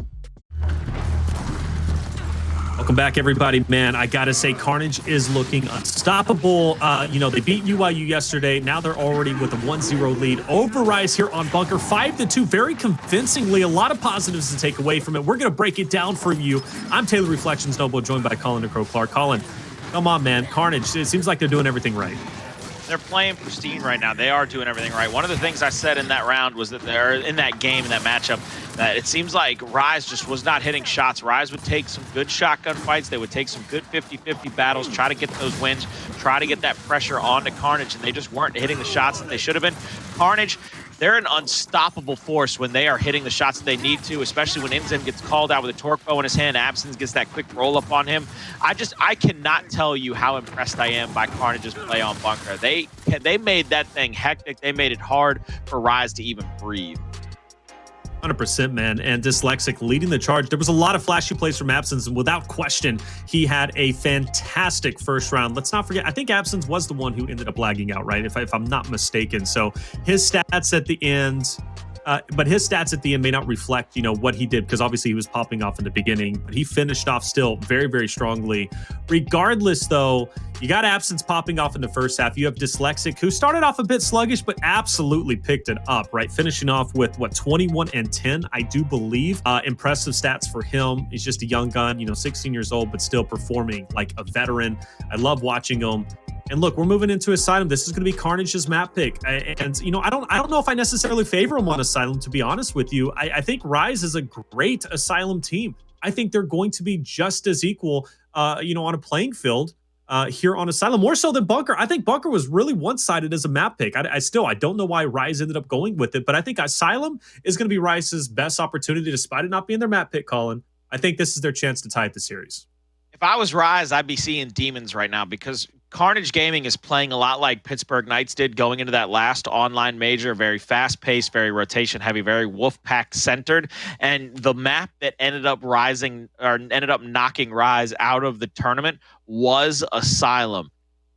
Welcome back, everybody. Man, I gotta say, Carnage is looking unstoppable. You know, they beat UIU yesterday. Now they're already with a 1-0 lead over RushieZ here on Bunker. 5-2, very convincingly. A lot of positives to take away from it. We're gonna break it down for you. I'm Taylor Reflections Noble, joined by Colin and Crow Clark. Colin, come on, man. Carnage, it seems like they're doing everything right. They're playing pristine right now. They are doing everything right. One of the things I said in that round was that they're in that game, in that matchup, that it seems like RushieZ just was not hitting shots. RushieZ would take some good shotgun fights. They would take some good 50-50 battles, try to get those wins, try to get that pressure onto Carnage, and they just weren't hitting the shots that they should have been. Carnage, they're an unstoppable force when they are hitting the shots that they need to, especially when INZEM gets called out with a torque bow in his hand. Absenz gets that quick roll up on him. I cannot tell you how impressed I am by Carnage's play on Bunker. They made that thing hectic. They made it hard for RushieZ to even breathe. 100%, man. And Dsylexic leading the charge. There was a lot of flashy plays from Absenz, and without question, he had a fantastic first round. Let's not forget, I think Absenz was the one who ended up lagging out, right? If I'm not mistaken. So his stats at the end, but his stats at the end may not reflect, you know, what he did, because obviously he was popping off in the beginning, but he finished off still very strongly. Regardless, though, you got Absenz popping off in the first half. You have Dsylexic, who started off a bit sluggish, but absolutely picked it up, right? Finishing off with, what, 21-10, I do believe. Impressive stats for him. He's just a young gun, you know, 16 years old, but still performing like a veteran. I love watching him. And look, we're moving into Asylum. This is going to be Carnage's map pick. And, you know, I don't know if I necessarily favor him on Asylum, to be honest with you. I think RushieZ is a great Asylum team. I think they're going to be just as equal, you know, on a playing field here on Asylum, more so than Bunker. I think Bunker was really one-sided as a map pick. I don't know why RushieZ ended up going with it, but I think Asylum is going to be RushieZ's best opportunity, despite it not being their map pick, Colin. I think this is their chance to tie up the series. If I was RushieZ, I'd be seeing demons right now, because Carnage Gaming is playing a lot like Pittsburgh Knights did going into that last online major. Very fast-paced, very rotation-heavy, very Wolfpack-centered. And the map that ended up knocking RushieZ out of the tournament was Asylum.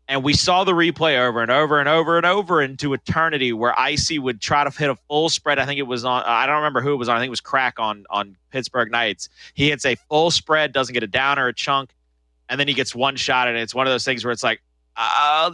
And we saw the replay over and over and over and over into eternity, where Icy would try to hit a full spread. I think it was on, I don't remember who it was on. I think it was Crack on Pittsburgh Knights. He hits a full spread, doesn't get a down or a chunk, and then he gets one shot, and it's one of those things where it's like,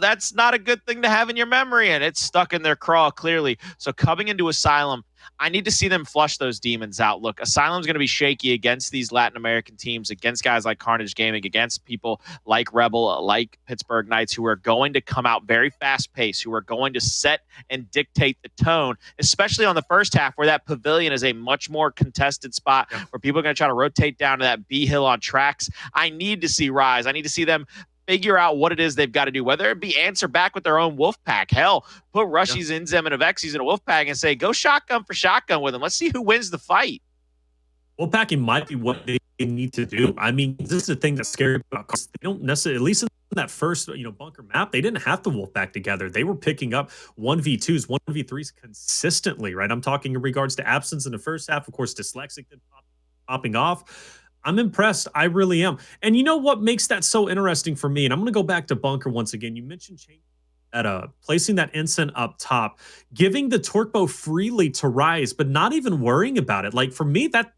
that's not a good thing to have in your memory, and it's stuck in their craw, clearly. So coming into Asylum, I need to see them flush those demons out. Look, Asylum's going to be shaky against these Latin American teams, against guys like Carnage Gaming, against people like Rebel, like Pittsburgh Knights, who are going to come out very fast-paced, who are going to set and dictate the tone, especially on the first half, where that pavilion is a much more contested spot, where people are going to try to rotate down to that B hill on tracks. I need to see RushieZ. I need to see them figure out what it is they've got to do, whether it be answer back with their own Wolfpack. Hell, put RushieZ, INZEM, and Avexys in a Wolfpack and say, go shotgun for shotgun with them. Let's see who wins the fight. Wolfpacking might be what they need to do. I mean, this is the thing that's scary about Carnage. They don't necessarily, at least in that first, you know, Bunker map, they didn't have to Wolfpack together. They were picking up 1v2s, 1v3s consistently, right? I'm talking in regards to Absenz in the first half. Of course, Dsylexic did popping off. I'm impressed. I really am. And you know what makes that so interesting for me? And I'm going to go back to Bunker once again. You mentioned change placing that instant up top, giving the torque bow freely to RushieZ, but not even worrying about it. Like for me, that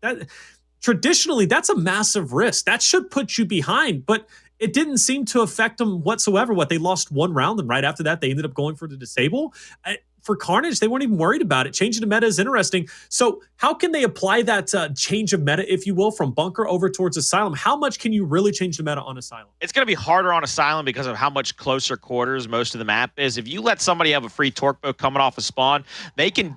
traditionally that's a massive risk. That should put you behind, but it didn't seem to affect them whatsoever. What, they lost one round, and right after that, they ended up going for the disable. For Carnage, they weren't even worried about it. Changing the meta is interesting. So how can they apply that change of meta, if you will, from Bunker over towards Asylum? How much can you really change the meta on Asylum? It's going to be harder on Asylum because of how much closer quarters most of the map is. If you let somebody have a free torque bow coming off a spawn, they can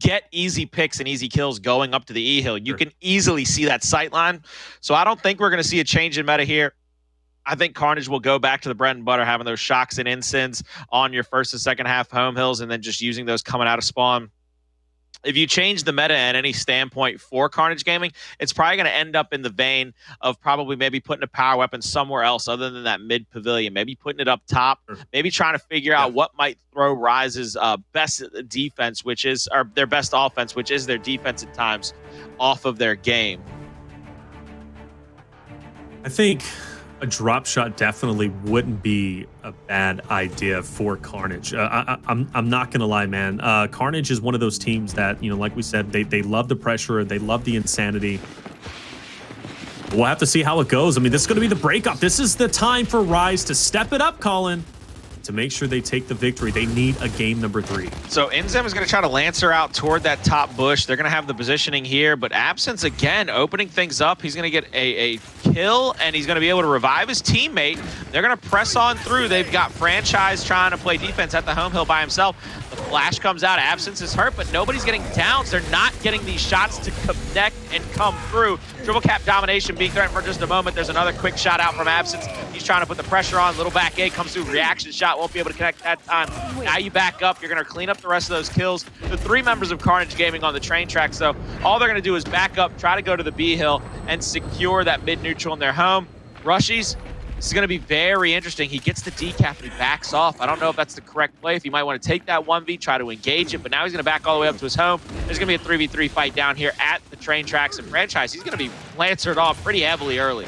get easy picks and easy kills going up to the E-hill. You can easily see that sight line. So I don't think we're going to see a change in meta here. I think Carnage will go back to the bread and butter, having those shocks and INZEMs on your first and second half home hills, and then just using those coming out of spawn. If you change the meta at any standpoint for Carnage Gaming, it's probably going to end up in the vein of probably maybe putting a power weapon somewhere else other than that mid pavilion, maybe putting it up top, maybe trying to figure out what might throw RushieZ's best defense, which is, or their best offense, which is their defense at times, off of their game. I think a drop shot definitely wouldn't be a bad idea for Carnage. I'm not gonna lie, man. Carnage is one of those teams that, you know, like we said, they love the pressure, they love the insanity. We'll have to see how it goes. I mean, this is gonna be the breakup. This is the time for RushieZ to step it up, Colin, to make sure they take the victory. They need a game number 3. So INZEM is going to try to Lancer out toward that top bush. They're going to have the positioning here, but Absenz again opening things up. He's going to get a kill, and he's going to be able to revive his teammate. They're going to press on through. They've got FraNChiS trying to play defense at the home hill by himself. The flash comes out. Absenz is hurt, but nobody's getting downs. They're not getting these shots to connect and come through. Triple cap domination being threatened for just a moment. There's another quick shot out from Absenz. He's trying to put the pressure on. Little back A comes through. Reaction shot. Won't be able to connect that time. Now you back up. You're going to clean up the rest of those kills. The 3 members of Carnage Gaming on the train track. So all they're going to do is back up, try to go to the B hill, and secure that mid neutral in their home. RushieZ, this is going to be very interesting. He gets the decap and he backs off. I don't know if that's the correct play. If you might want to take that 1v, try to engage it, but now he's going to back all the way up to his home. There's going to be a 3v3 fight down here at the train tracks, and FraNChiS, he's going to be lancered off pretty heavily early.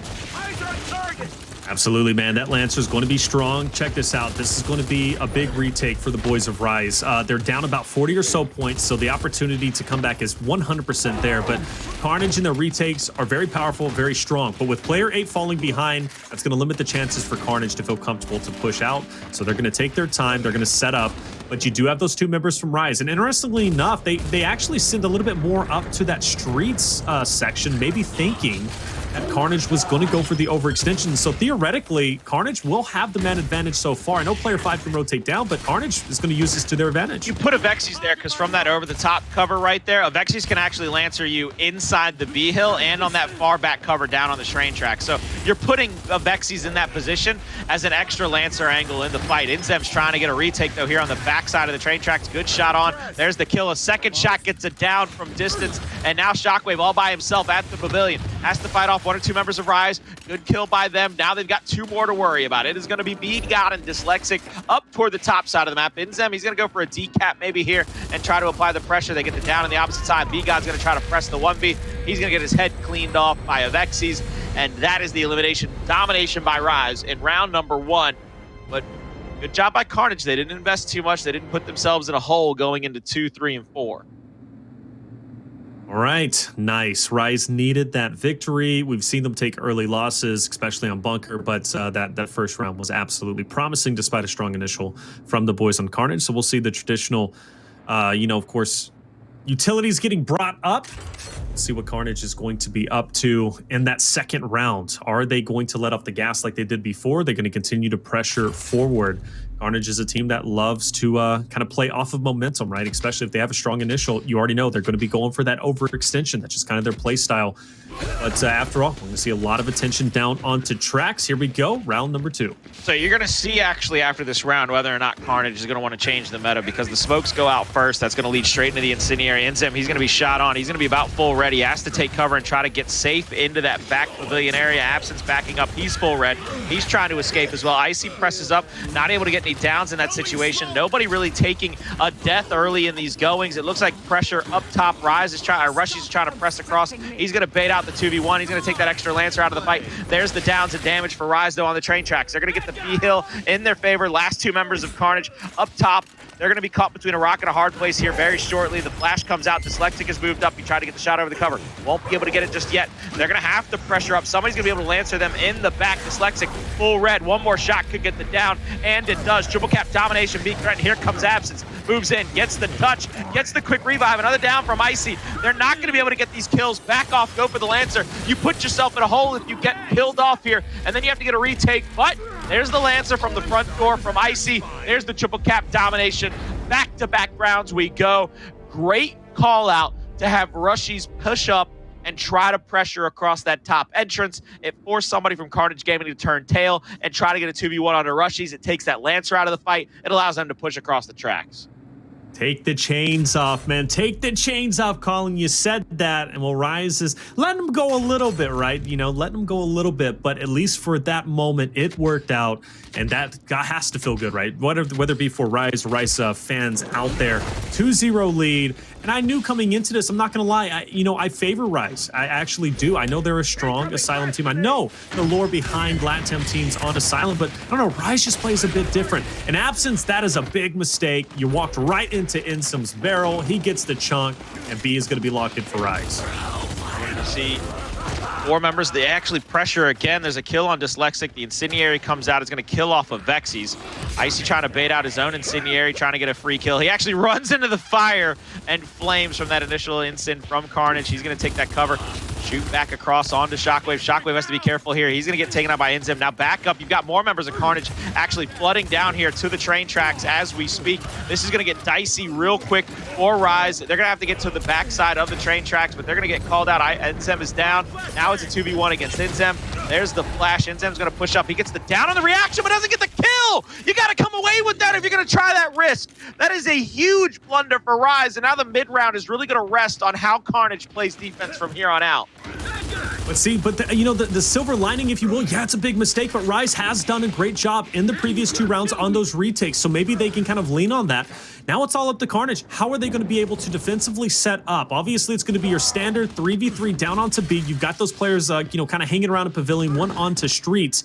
Absolutely, man. That Lancer is going to be strong. Check this out. This is going to be a big retake for the boys of RushieZ. They're down about 40 or so points, so the opportunity to come back is 100% there. But Carnage and their retakes are very powerful, very strong. But with player 8 falling behind, that's going to limit the chances for Carnage to feel comfortable to push out. So they're going to take their time. They're going to set up. But you do have those 2 members from RushieZ. And interestingly enough, they actually send a little bit more up to that streets section, maybe thinking that Carnage was going to go for the overextension. So theoretically, Carnage will have the man advantage so far. I know player 5 can rotate down, but Carnage is going to use this to their advantage. You put Avexys there because from that over-the-top cover right there, Avexys can actually Lancer you inside the B hill and on that far back cover down on the train track. So you're putting Avexys in that position as an extra Lancer angle in the fight. INZEM's trying to get a retake, though, here on the back side of the train tracks. Good shot on. There's the kill. A second shot gets it down from distance, and now Shockwqve all by himself at the pavilion. Has to fight off 1 or 2 members of RushieZ. Good kill by them. Now they've got 2 more to worry about. It is going to be BGod and Dyslexic up toward the top side of the map. INZEM, he's going to go for a decap maybe here and try to apply the pressure. They get the down on the opposite side. BGod's going to try to press the 1v. He's going to get his head cleaned off by Avexys, and that is the elimination. Domination by RushieZ in round number 1. But good job by Carnage. They didn't invest too much. They didn't put themselves in a hole going into 2, 3, and 4. All right, nice. RushieZ needed that victory. We've seen them take early losses, especially on Bunker, but that first round was absolutely promising despite a strong initial from the boys on Carnage. So we'll see the traditional, of course, utilities getting brought up. See what Carnage is going to be up to in that second round. Are they going to let off the gas like they did before? They're going to continue to pressure forward. Carnage is a team that loves to kind of play off of momentum, right? Especially if they have a strong initial. You already know they're going to be going for that overextension. That's just kind of their play style. But after all, we're going to see a lot of attention down onto tracks. Here we go, round number 2. So you're going to see actually after this round whether or not Carnage is going to want to change the meta, because the smokes go out first. That's going to lead straight into the incendiary. INZEM, he's going to be shot on. He's going to be about full red. He has to take cover and try to get safe into that back pavilion area. Absenz backing up. He's full red. He's trying to escape as well. Icy presses up, not able to get any downs in that situation. Nobody really taking a death early in these goings. It looks like pressure up top. RushieZ is trying to press across. He's going to bait out the 2v1. He's going to take that extra Lancer out of the fight. There's the downs and damage for RushieZ, though, on the train tracks. They're going to get the B-Hill in their favor. Last two members of Carnage up top. They're going to be caught between a rock and a hard place here very shortly. The flash comes out. Dsylexic has moved up. He tried to get the shot over the cover. Won't be able to get it just yet. They're going to have to pressure up. Somebody's going to be able to Lancer them in the back. Dsylexic full red. One more shot could get the down, and it does. Triple cap domination being threatened. Here comes Absenz. Moves in, gets the touch, gets the quick revive. Another down from Icy. They're not going to be able to get these kills. Back off, go for the Lancer. You put yourself in a hole if you get killed off here, and then you have to get a retake. But there's the Lancer from the front door from Icy. There's the triple cap domination. Back-to-back rounds we go. Great call out to have RushieZ push up and try to pressure across that top entrance. It forced somebody from Carnage Gaming to turn tail and try to get a 2v1 onto RushieZ. It takes that Lancer out of the fight. It allows them to push across the tracks. Take the chains off, man. Take the chains off, Colin. You said that, and well, RushieZ is letting them go a little bit, right? You know, letting them go a little bit, but at least for that moment, it worked out, and that has to feel good, right? Whether it be for RushieZ or RushieZ fans out there, 2-0 lead. And I knew coming into this, I'm not going to lie, I favor RushieZ. I actually do. I know they're a strong Asylum team. I know the lore behind LATAM teams on Asylum, but I don't know, RushieZ just plays a bit different. In Absenz, that is a big mistake. You walked right into INZEM's barrel. He gets the chunk, and B is going to be locked in for RushieZ. We're going to see 4 members. They actually pressure again. There's a kill on Dsylexic. The Incendiary comes out. It's going to kill off of Avexys. Icy trying to bait out his own Incendiary, trying to get a free kill. He actually runs into the fire and flames from that initial Incin from Carnage. He's going to take that cover. Shoot back across onto Shockwqve. Shockwqve has to be careful here. He's going to get taken out by INZEM. Now back up. You've got more members of Carnage actually flooding down here to the train tracks as we speak. This is going to get dicey real quick for RushieZ. They're going to have to get to the backside of the train tracks, but they're going to get called out. INZEM is down. Now it's a 2v1 against INZEM. There's the flash. INZEM's going to push up. He gets the down on the reaction, but doesn't get the kill. You got to come away with that if you're going to try that risk. That is a huge blunder for RushieZ, and now the mid round is really going to rest on how Carnage plays defense from here on out. But see, the silver lining, if you will, yeah, it's a big mistake, but RushieZ has done a great job in the previous 2 rounds on those retakes, so maybe they can kind of lean on that. Now it's all up to Carnage. How are they going to be able to defensively set up? Obviously, it's going to be your standard 3v3 down onto B. You've got those players, kind of hanging around a pavilion, one onto streets.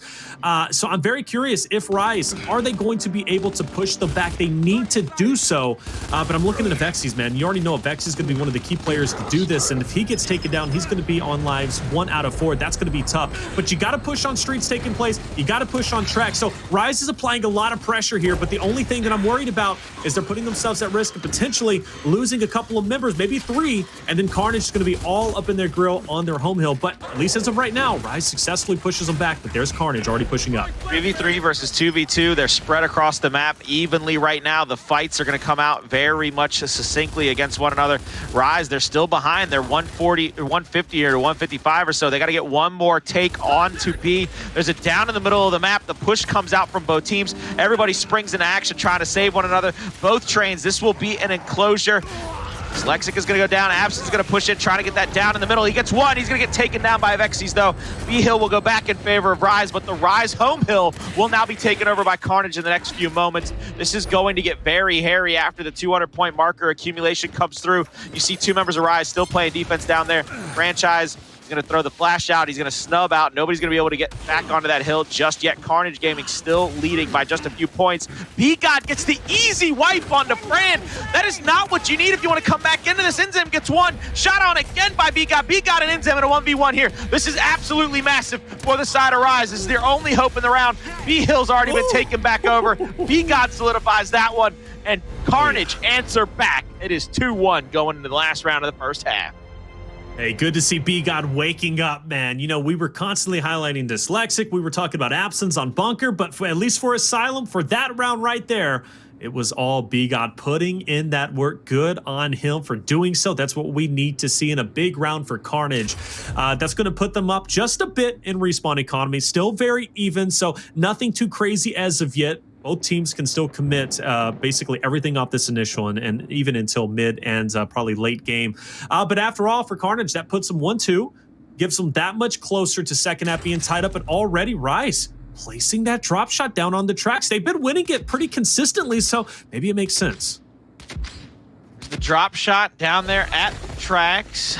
So I'm very curious if RushieZ, are they going to be able to push them back? They need to do so, but I'm looking at Avexys, man. You already know Avexys is going to be one of the key players to do this, and if he gets taken down, he's going to be on lives 1 out of 4. That's going to be tough, but you got to push on streets taking place. You got to push on tracks. So RushieZ is applying a lot of pressure here, but the only thing that I'm worried about is they're putting themselves at risk of potentially losing a couple of members, maybe 3, and then Carnage is going to be all up in their grill on their home hill. But at least as of right now, RushieZ successfully pushes them back, but there's Carnage already pushing up. 3v3 versus 2v2. They're spread across the map evenly right now. The fights are going to come out very much succinctly against one another. RushieZ, they're still behind. They're 140 or 150 or 155 or so. They got to get one more take on to B. There's a down in the middle of the map. The push comes out from both teams. Everybody springs into action trying to save one another. Both trains, this will be an enclosure. Dsylexic is going to go down. Absenz is going to push in, trying to get that down in the middle. He gets one. He's going to get taken down by Avexys, though. B-Hill will go back in favor of RushieZ, but the RushieZ home hill will now be taken over by Carnage in the next few moments. This is going to get very hairy after the 200-point marker accumulation comes through. You see 2 members of RushieZ still playing defense down there. FraNChiS. He's going to throw the flash out. He's going to snub out. Nobody's going to be able to get back onto that hill just yet. Carnage Gaming still leading by just a few points. BGod gets the easy wipe onto Fran. That is not what you need if you want to come back into this. INZEM gets one. Shot on again by BGod. BGod and INZEM in a 1v1 here. This is absolutely massive for the side of RushieZ. This is their only hope in the round. B-Hill's already been taken back over. BGod solidifies that one. And Carnage answer back. It is 2-1 going into the last round of the first half. Hey, good to see BGod waking up, man. You know, we were constantly highlighting Dyslexic. We were talking about Absenz on Bunker, but at least for Asylum, for that round right there, it was all BGod putting in that work. Good on him for doing so. That's what we need to see in a big round for Carnage. That's going to put them up just a bit in respawn economy. Still very even, so nothing too crazy as of yet. Both teams can still commit basically everything off this initial and even until mid and probably late game. But after all, for Carnage, that puts them 1-2, gives them that much closer to second half being tied up, and already RushieZ placing that drop shot down on the tracks. They've been winning it pretty consistently, so maybe it makes sense. The drop shot down there at the tracks.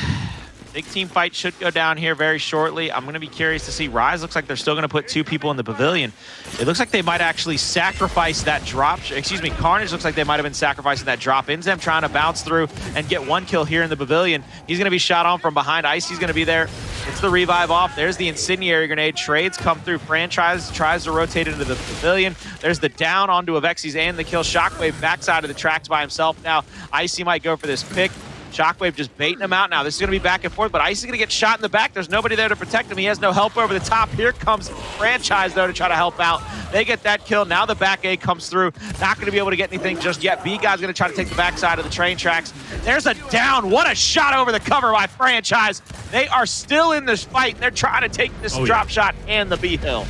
Big team fight should go down here very shortly. I'm going to be curious to see. RushieZ looks like they're still going to put 2 people in the pavilion. It looks like they might actually sacrifice that drop. Excuse me, Carnage looks like they might have been sacrificing that drop. INZEM trying to bounce through and get 1 kill here in the pavilion. He's going to be shot on from behind. Icy's going to be there. It's the revive off. There's the incendiary grenade. Trades come through. FraNChiS tries to rotate into the pavilion. There's the down onto Avexys and the kill. Shockwqve backside of the tracks by himself now. Icy might go for this pick. Shockwqve just baiting him out now. This is going to be back and forth, but Ice is going to get shot in the back. There's nobody there to protect him. He has no help over the top. Here comes FraNChiS, though, to try to help out. They get that kill. Now the back A comes through. Not going to be able to get anything just yet. BGod's going to try to take the backside of the train tracks. There's a down. What a shot over the cover by FraNChiS. They are still in this fight. They're trying to take this drop shot and the B hill.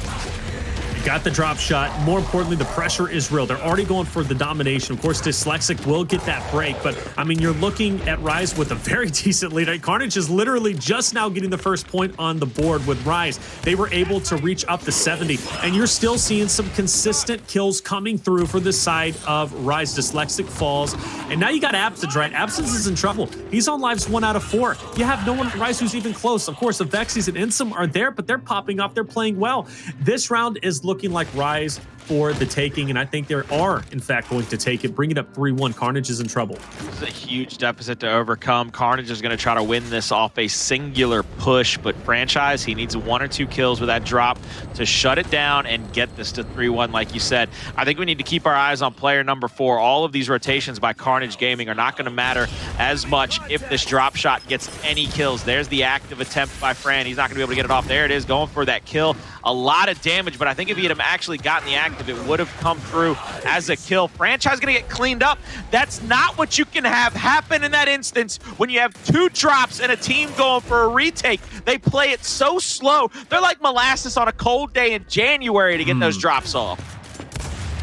Got the drop shot. More importantly, the pressure is real. They're already going for the domination. Of course, Dsylexic will get that break, but I mean, you're looking at RushieZ with a very decent lead. Carnage is literally just now getting the first point on the board with RushieZ. They were able to reach up to 70, and you're still seeing some consistent kills coming through for this side of RushieZ. Dsylexic falls, and now you got Absenz, right? Absenz is in trouble. He's on lives 1 out of 4. You have no one at RushieZ who's even close. Of course, Avexys and INZEM are there, but they're popping off. They're playing well. This round is looking like RushieZ for the taking, and I think they are, in fact, going to take it. Bring it up 3-1. Carnage is in trouble. This is a huge deficit to overcome. Carnage is going to try to win this off a singular push, but FraNChiS, he needs 1 or 2 kills with that drop to shut it down and get this to 3-1, like you said. I think we need to keep our eyes on player number 4. All of these rotations by Carnage Gaming are not going to matter as much if this drop shot gets any kills. There's the active attempt by Fran. He's not going to be able to get it off. There it is, going for that kill. A lot of damage, but I think if he had actually gotten the active, it would have come through as a kill. FraNChiS gonna get cleaned up. That's not what you can have happen in that instance when you have 2 drops and a team going for a retake. They play it so slow. They're like molasses on a cold day in January to get those drops off.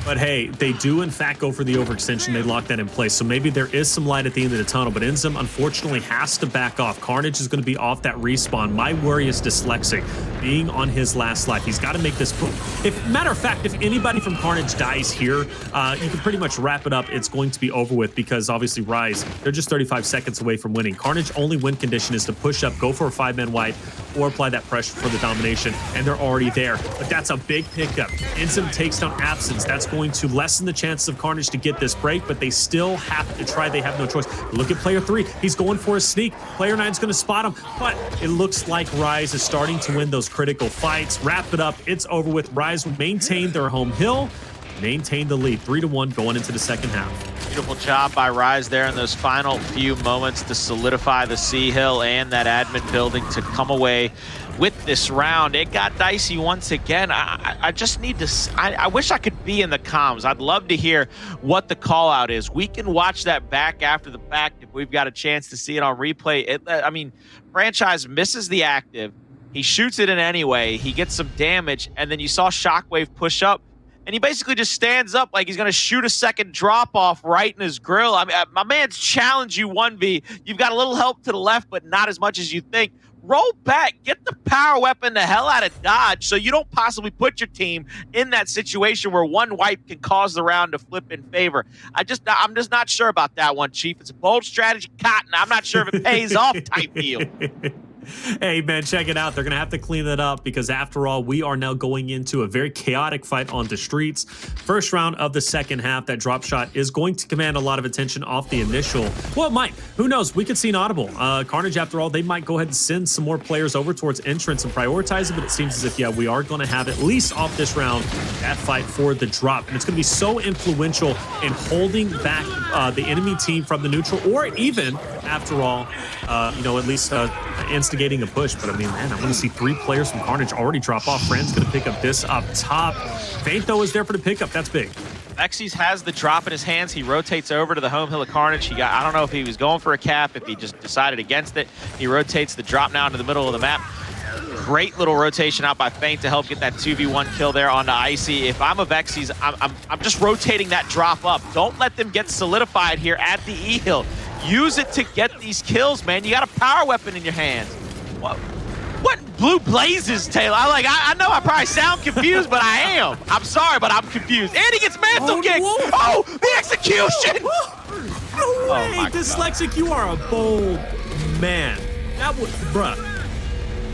But hey, they do in fact go for the overextension. They lock that in place. So maybe there is some light at the end of the tunnel, but INZEM unfortunately has to back off. Carnage is going to be off that respawn. My worry is Dsylexic being on his last life. He's got to make this move. Matter of fact, if anybody from Carnage dies here, you can pretty much wrap it up. It's going to be over with because obviously RushieZ, they're just 35 seconds away from winning. Carnage only win condition is to push up, go for a 5-man wipe, or apply that pressure for the domination, and they're already there. But that's a big pickup. INZEM takes down Absenz. That's going to lessen the chances of Carnage to get this break, but they still have to try. They have no choice. Look at player 3. He's going for a sneak. Player 9's going to spot him, but it looks like RushieZ is starting to win those critical fights. Wrap it up. It's over with. RushieZ will maintain their home hill, maintain the lead. 3-1 going into the second half. Beautiful job by RushieZ there in those final few moments to solidify the C hill and that admin building to come away with this round. It got dicey once again. I just need to, I wish I could be in the comms. I'd love to hear what the call out is. We can watch that back after the fact if we've got a chance to see it on replay. I mean, FraNChiS misses the active. He shoots it in anyway. He gets some damage, and then you saw Shockwqve push up, and he basically just stands up like he's going to shoot a second drop-off right in his grill. I mean, my man's challenged you 1v. You've got a little help to the left, but not as much as you think. Roll back. Get the power weapon the hell out of Dodge so you don't possibly put your team in that situation where one wipe can cause the round to flip in favor. I'm just not sure about that one, Chief. It's a bold strategy, Cotton. I'm not sure if it pays off type deal. Hey, man, check it out. They're going to have to clean it up because, after all, we are now going into a very chaotic fight on the streets. First round of the second half, that drop shot is going to command a lot of attention off the initial. Well, it might. Who knows? We could see an audible. Carnage, after all, they might go ahead and send some more players over towards entrance and prioritize it, but it seems as if, yeah, we are going to have, at least off this round, that fight for the drop. And it's going to be so influential in holding back the enemy team from the neutral, or even, after all, you know, at least instigating a push. But I mean, man, I want to see 3 players from Carnage already drop off. Fran's going to pick up this up top. Feint, though, is there for the pickup. That's big. Avexys has the drop in his hands. He rotates over to the home hill of Carnage. I don't know if he was going for a cap, if he just decided against it. He rotates the drop now into the middle of the map. Great little rotation out by Feint to help get that 2v1 kill there onto Icy. If I'm Avexys, I'm just rotating that drop up. Don't let them get solidified here at the E hill. Use it to get these kills, man. You got a power weapon in your hands. What Blue blazes, Taylor. I know I probably sound confused, but I am. I'm sorry, but I'm confused. And he gets mantle kicked. Oh, the execution. No way, Dyslexic, you are a bold man. That was, bruh.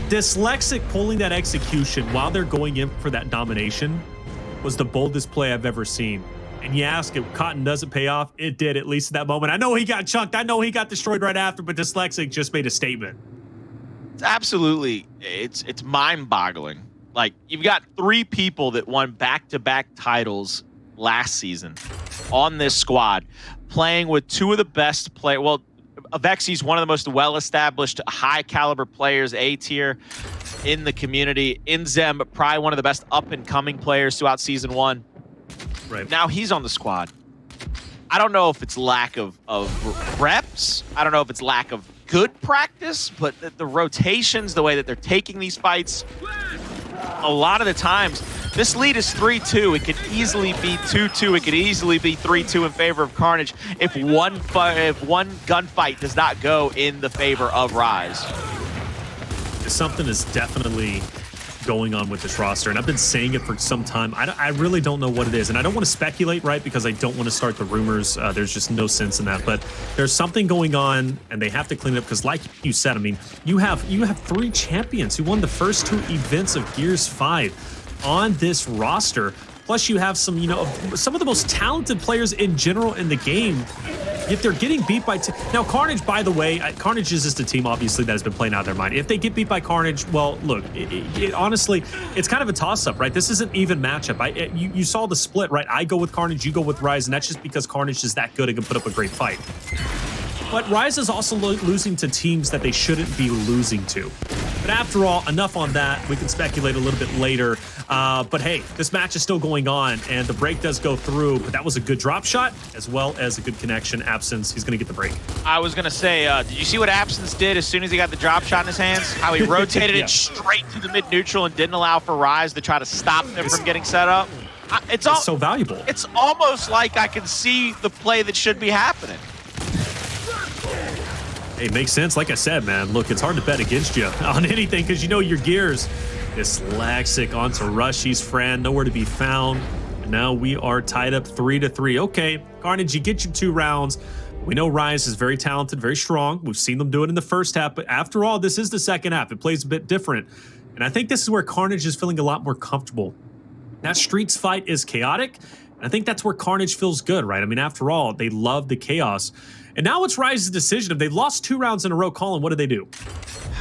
Dyslexic pulling that execution while they're going in for that domination was the boldest play I've ever seen. And you ask if Cotton doesn't pay off, it did, at least at that moment. I know he got chunked. I know he got destroyed right after, but Dyslexic just made a statement. It's absolutely, it's mind-boggling. Like, you've got 3 people that won back-to-back titles last season on this squad, playing with 2 of the best players. Well, Avexys, one of the most well-established, high-caliber players, A-tier in the community. INZEM, probably one of the best up-and-coming players throughout Season 1. Right. Now he's on the squad. I don't know if it's lack of reps. I don't know if it's lack of good practice, but the rotations, the way that they're taking these fights, a lot of the times, this lead is 3-2. It could easily be 2-2. It could easily be 3-2 in favor of Carnage if one gunfight does not go in the favor of RushieZ. Something is definitely going on with this roster, and I've been saying it for some time. I really don't know what it is, and I don't want to speculate, right, because I don't want to start the rumors. There's just no sense in that, but there's something going on, and they have to clean it up, because like you said, I mean, you have 3 champions who won the first 2 events of Gears 5 on this roster. Plus, you have some, some of the most talented players in general in the game. Yet they're getting beat by... Now, Carnage, by the way, Carnage is just a team, obviously, that has been playing out of their mind. If they get beat by Carnage, well, look, honestly, it's kind of a toss-up, right? This is an even matchup. You saw the split, right? I go with Carnage, you go with RushieZ, and that's just because Carnage is that good and can put up a great fight. But RushieZ is also losing to teams that they shouldn't be losing to. But after all, enough on that. We can speculate a little bit later. But hey, this match is still going on, and the break does go through. But that was a good drop shot, as well as a good connection. Absenz, he's going to get the break. I was going to say, did you see what Absenz did as soon as he got the drop shot in his hands? How he rotated it straight to the mid-neutral and didn't allow for RushieZ to try to stop them from getting set up? It's so valuable. It's almost like I can see the play that should be happening. It makes sense. Like I said, man, look, it's hard to bet against you on anything because you know your gears. Dyslexic onto RushieZ friend, nowhere to be found. And now we are tied up 3-3. Okay, Carnage, you get your 2 rounds. We know RushieZ is very talented, very strong. We've seen them do it in the first half, but after all, this is the second half. It plays a bit different. And I think this is where Carnage is feeling a lot more comfortable. That Streets fight is chaotic. I think that's where Carnage feels good, right? I mean, after all, they love the chaos. And now it's RushieZ's decision. If they've lost 2 rounds in a row, Colin, what do they do?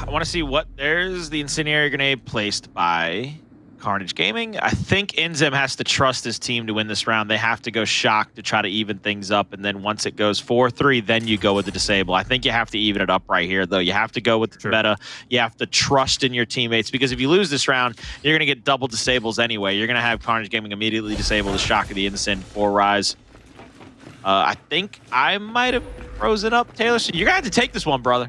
I want to see what... There's the incendiary grenade placed by Carnage Gaming. I think INZEM has to trust his team to win this round. They have to go Shock to try to even things up. And then once it goes 4-3, then you go with the disable. I think you have to even it up right here, though. You have to go with the meta. You have to trust in your teammates. Because if you lose this round, you're going to get double disables anyway. You're going to have Carnage Gaming immediately disable the Shock of the Instant for RushieZ. I think I might have frozen up, Taylor. So you're going to have to take this one, brother.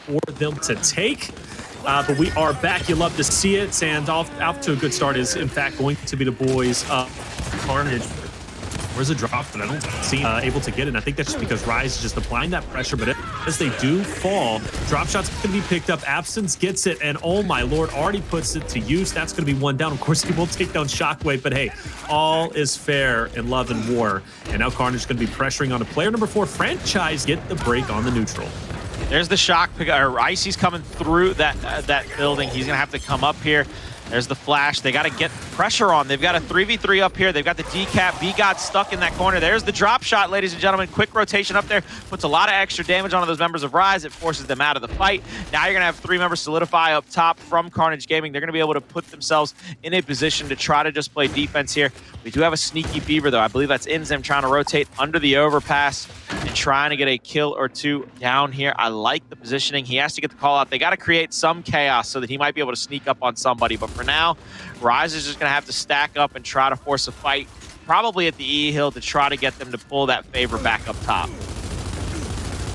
For them to take. But we are back. You love to see it. And off to a good start is, in fact, going to be the boys Carnage. Where's the drop that I don't see able to get it? And I think that's just because RushieZ is just applying that pressure. But as they do fall, drop shot's going to be picked up. Absenz gets it. And oh my lord, already puts it to use. That's going to be 1 down. Of course, he will take down Shockwqve. But hey, all is fair in love and war. And now Carnage is going to be pressuring on a player number 4. FraNChiS get the break on the neutral. There's the shock pick. Icy's coming through that building. He's gonna have to come up here. There's the flash. They got to get pressure on. They've got a 3v3 up here. They've got the decap. BGod stuck in that corner. There's the drop shot, ladies and gentlemen. Quick rotation up there. Puts a lot of extra damage onto those members of RushieZ. It forces them out of the fight. Now you're going to have 3 members solidify up top from Carnage Gaming. They're going to be able to put themselves in a position to try to just play defense here. We do have a sneaky fever, though. I believe that's INZEM trying to rotate under the overpass and trying to get a kill or 2 down here. I like the positioning. He has to get the call out. They got to create some chaos so that he might be able to sneak up on somebody. But for now, RushieZ is just going to have to stack up and try to force a fight, probably at the E-Hill, to try to get them to pull that favor back up top.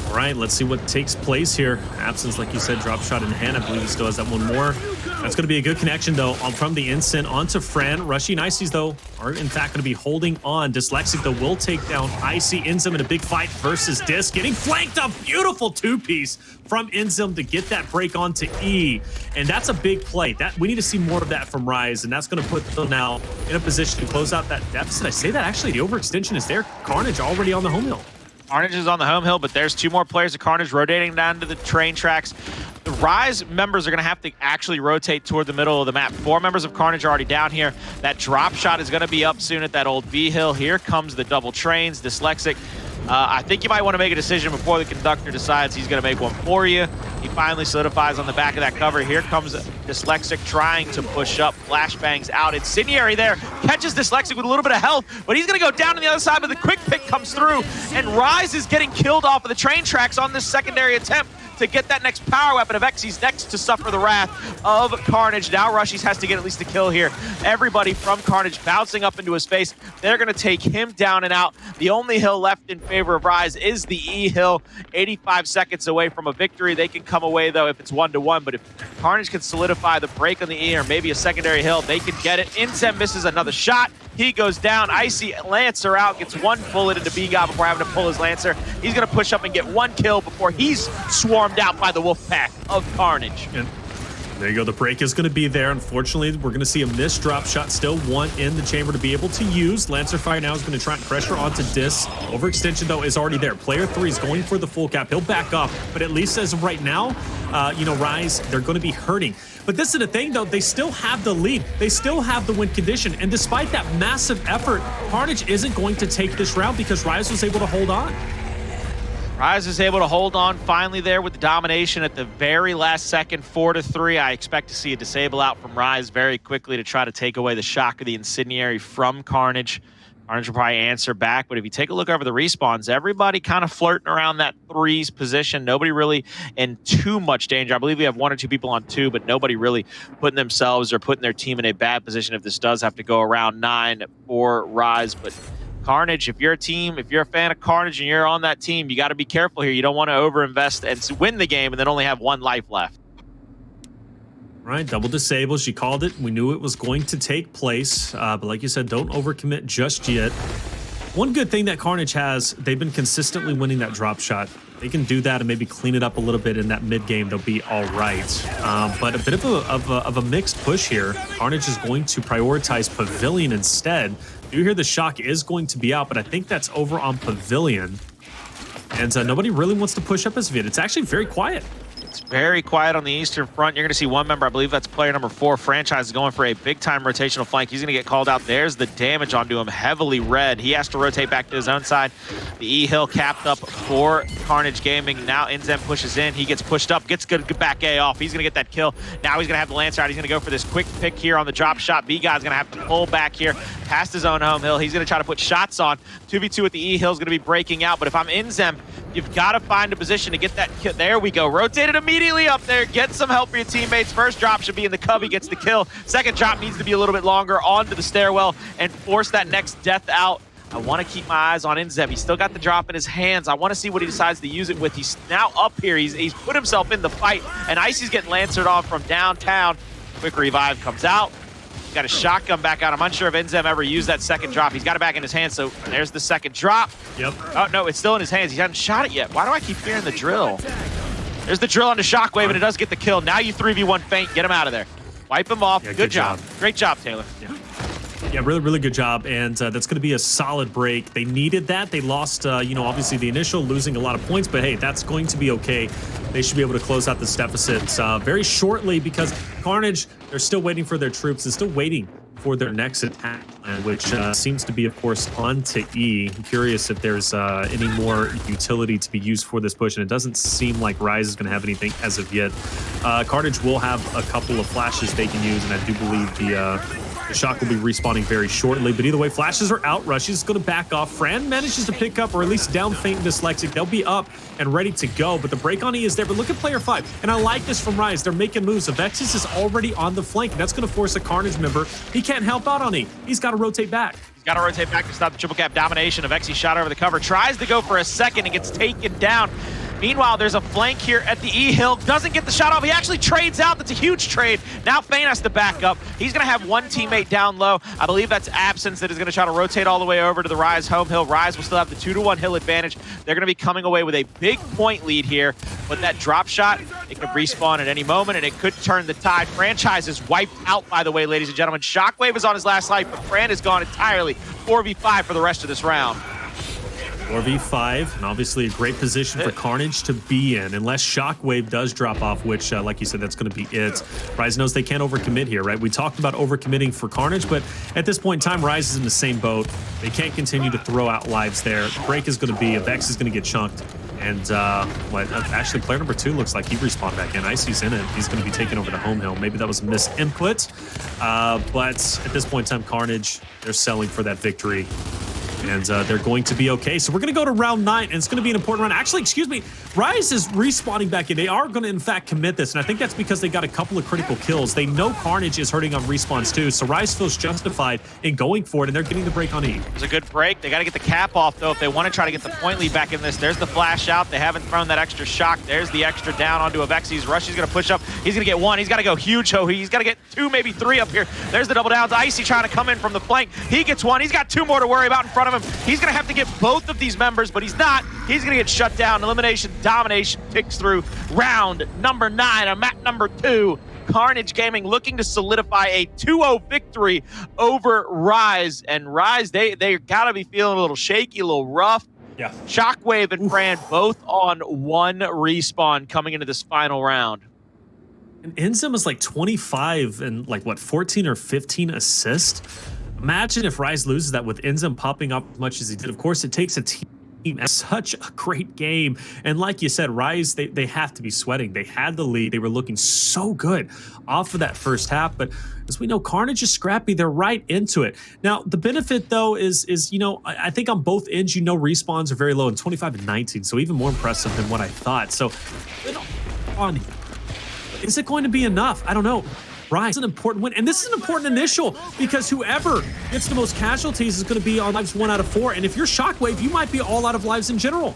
All right, let's see what takes place here. Absenz, like you said, drop shot in hand. I believe he still has that one more. That's going to be a good connection, though, from the INZEM onto Fran. RushieZ and ICES, though, are in fact going to be holding on. Dyslexic, though, will take down Icy. INZEM in a big fight versus Dis. Getting flanked up. Beautiful two-piece from INZEM to get that break onto E. And that's a big play. We need to see more of that from RushieZ, and that's going to put them now in a position to close out that deficit. I say that, actually, the overextension is there. Carnage already on the home hill. Carnage is on the home hill, but there's two more players of Carnage rotating down to the train tracks. The RushieZ members are going to have to actually rotate toward the middle of the map. 4 members of Carnage are already down here. That drop shot is going to be up soon at that old V hill. Here comes the double trains. Dyslexic. I think you might want to make a decision before the conductor decides he's going to make one for you. He finally solidifies on the back of that cover. Here comes Dyslexic trying to push up. Flashbangs out. Incendiary there. Catches Dyslexic with a little bit of health, but he's going to go down on the other side, but the quick pick comes through, and RushieZ is getting killed off of the train tracks on this secondary attempt to get that next power weapon. Avexys next to suffer the wrath of Carnage. Now RushieZ has to get at least a kill here. Everybody from Carnage bouncing up into his face. They're going to take him down and out. The only hill left in favor of RushieZ is the E hill. 85 seconds away from a victory. They can come away, though, if it's 1-1. But if Carnage can solidify the break on the E or maybe a secondary hill, they can get it. INZEM misses another shot. He goes down. Icy Lancer out, gets 1 bullet into BGod before having to pull his Lancer. He's going to push up and get 1 kill before he's swarmed out by the wolf pack of Carnage. And there you go. The break is going to be there. Unfortunately, we're going to see a missed drop shot. Still 1 in the chamber to be able to use. Lancer Fire now is going to try and pressure onto Dis. Overextension, though, is already there. Player 3 is going for the full cap. He'll back off, but at least as of right now, RushieZ, they're going to be hurting. But this is the thing, though. They still have the lead. They still have the win condition. And despite that massive effort, Carnage isn't going to take this round because RushieZ was able to hold on. RushieZ is able to hold on finally there with the domination at the very last second, 4-3. I expect to see a disable out from RushieZ very quickly to try to take away the shock of the incendiary from Carnage. Carnage will probably answer back, but if you take a look over the respawns, everybody kind of flirting around that 3's position. Nobody really in too much danger. I believe we have 1 or 2 people on 2, but nobody really putting themselves or putting their team in a bad position if this does have to go around 9 for RushieZ. But Carnage, if you're a team, if you're a fan of Carnage and you're on that team, you got to be careful here. You don't want to overinvest and win the game and then only have 1 life left. Right, double disable. She called it. We knew it was going to take place. But like you said, don't overcommit just yet. One good thing that Carnage has, they've been consistently winning that drop shot. They can do that and maybe clean it up a little bit in that mid game. They'll be all right. But a bit of a mixed push here. Carnage is going to prioritize Pavilion instead. You hear the shock is going to be out, but I think that's over on Pavilion. And nobody really wants to push up as of yet. It's actually very quiet. It's very quiet on the eastern front. You're going to see 1 member, I believe that's player number 4, FraNChiS, is going for a big-time rotational flank. He's going to get called out. There's the damage onto him, heavily red. He has to rotate back to his own side. The E-Hill capped up for Carnage Gaming. Now INZEM pushes in. He gets pushed up, gets good back A off. He's going to get that kill. Now he's going to have the Lancer out. He's going to go for this quick pick here on the drop shot. BGod's going to have to pull back here past his own home hill. He's going to try to put shots on. 2v2 with the E-Hill is going to be breaking out. But if I'm INZEM, you've got to find a position to get that kill. There we go. Rotated immediately up there. Get some help for your teammates. First drop should be in the cub. He gets the kill. Second drop needs to be a little bit longer onto the stairwell and force that next death out. I want to keep my eyes on INZEM. He's still got the drop in his hands. I want to see what he decides to use it with. He's now up here. He's put himself in the fight, and Icy's getting lancered off from downtown. Quick revive comes out. Got a shotgun back out. I'm unsure if INZEM ever used that second drop. He's got it back in his hands, so there's the second drop. Yep. Oh, no, it's still in his hands. He hasn't shot it yet. Why do I keep hearing the drill? There's the drill on the Shockwqve, and it does get the kill. Now you 3v1 feint. Get him out of there. Wipe him off. Yeah, good job. Great job, Taylor. Yeah, really, really good job, and that's going to be a solid break. They needed that. They lost, obviously the initial, losing a lot of points, but hey, that's going to be okay. They should be able to close out this deficit very shortly because Carnage, they're still waiting for their troops and still waiting for their next attack, which seems to be, of course, onto E. I'm curious if there's any more utility to be used for this push, and it doesn't seem like RushieZ is going to have anything as of yet. Carnage will have a couple of flashes they can use, and I do believe the shock will be respawning very shortly. But either way, flashes are out. RushieZ is going to back off. Fran manages to pick up, or at least down feint Dyslexic. They'll be up and ready to go, but the break on E is there. But look at player 5, and I like this from RushieZ. They're making moves. Avexys is already on the flank, and that's going to force a Carnage member. He can't help out on E. He's got to rotate back. He's got to rotate back to stop the triple cap domination. Avexys shot over the cover, tries to go for a second and gets taken down. Meanwhile, there's a flank here at the E-Hill. Doesn't get the shot off. He actually trades out. That's a huge trade. Now Fane has to back up. He's going to have one teammate down low. I believe that's Absenz that is going to try to rotate all the way over to the RushieZ home hill. RushieZ will still have the 2-to-1 hill advantage. They're going to be coming away with a big point lead here. But that drop shot, it could respawn at any moment, and it could turn the tide. FraNChiS is wiped out, by the way, ladies and gentlemen. Shockwqve is on his last life, but Fran is gone entirely. 4v5 for the rest of this round. 4v5, and obviously a great position for Carnage to be in, unless Shockwqve does drop off, which, like you said, that's going to be it. RushieZ knows they can't overcommit here, right? We talked about overcommitting for Carnage, but at this point in time, RushieZ is in the same boat. They can't continue to throw out lives there. The break is going to be, Avexys is going to get chunked, and actually, player number 2 looks like he respawned back in. Icy's in it. He's going to be taken over to home hill. Maybe that was a misinput, but at this point in time, Carnage, they're selling for that victory. And they're going to be okay. So we're going to go to round 9, and it's going to be an important round. Actually, excuse me, RushieZ is respawning back in. They are going to, in fact, commit this, and I think that's because they got a couple of critical kills. They know Carnage is hurting on respawns too, so RushieZ feels justified in going for it, and they're getting the break on E. It's a good break. They got to get the cap off, though, if they want to try to get the point lead back in this. There's the flash out. They haven't thrown that extra shock. There's the extra down onto Avexys. RushieZ going to push up. He's going to get 1. He's got to go huge. He's got to get 2, maybe 3 up here. There's the double downs. Icy trying to come in from the flank. He gets 1. He's got 2 more to worry about in front of him. He's going to have to get both of these members, but he's not. He's going to get shut down. Elimination domination ticks through round number 9 on map number 2. Carnage Gaming looking to solidify a 2-0 victory over RushieZ. And RushieZ, they got to be feeling a little shaky, a little rough. Yeah. Shockwqve and Fran both on 1 respawn coming into this final round. And INZEM is like 25 and like, what, 14 or 15 assists? Imagine if RushieZ loses that with INZEM popping up as much as he did. Of course, it takes a team. Such a great game. And like you said, RushieZ, they have to be sweating. They had the lead. They were looking so good off of that first half. But as we know, Carnage is scrappy. They're right into it. Now, the benefit, though, is you know, I think on both ends, you know, respawns are very low, in 25 and 19. So even more impressive than what I thought. So, is it going to be enough? I don't know. RushieZ is an important win, and this is an important initial because whoever gets the most casualties is going to be on lives 1 out of 4, and if you're Shockwqve, you might be all out of lives in general.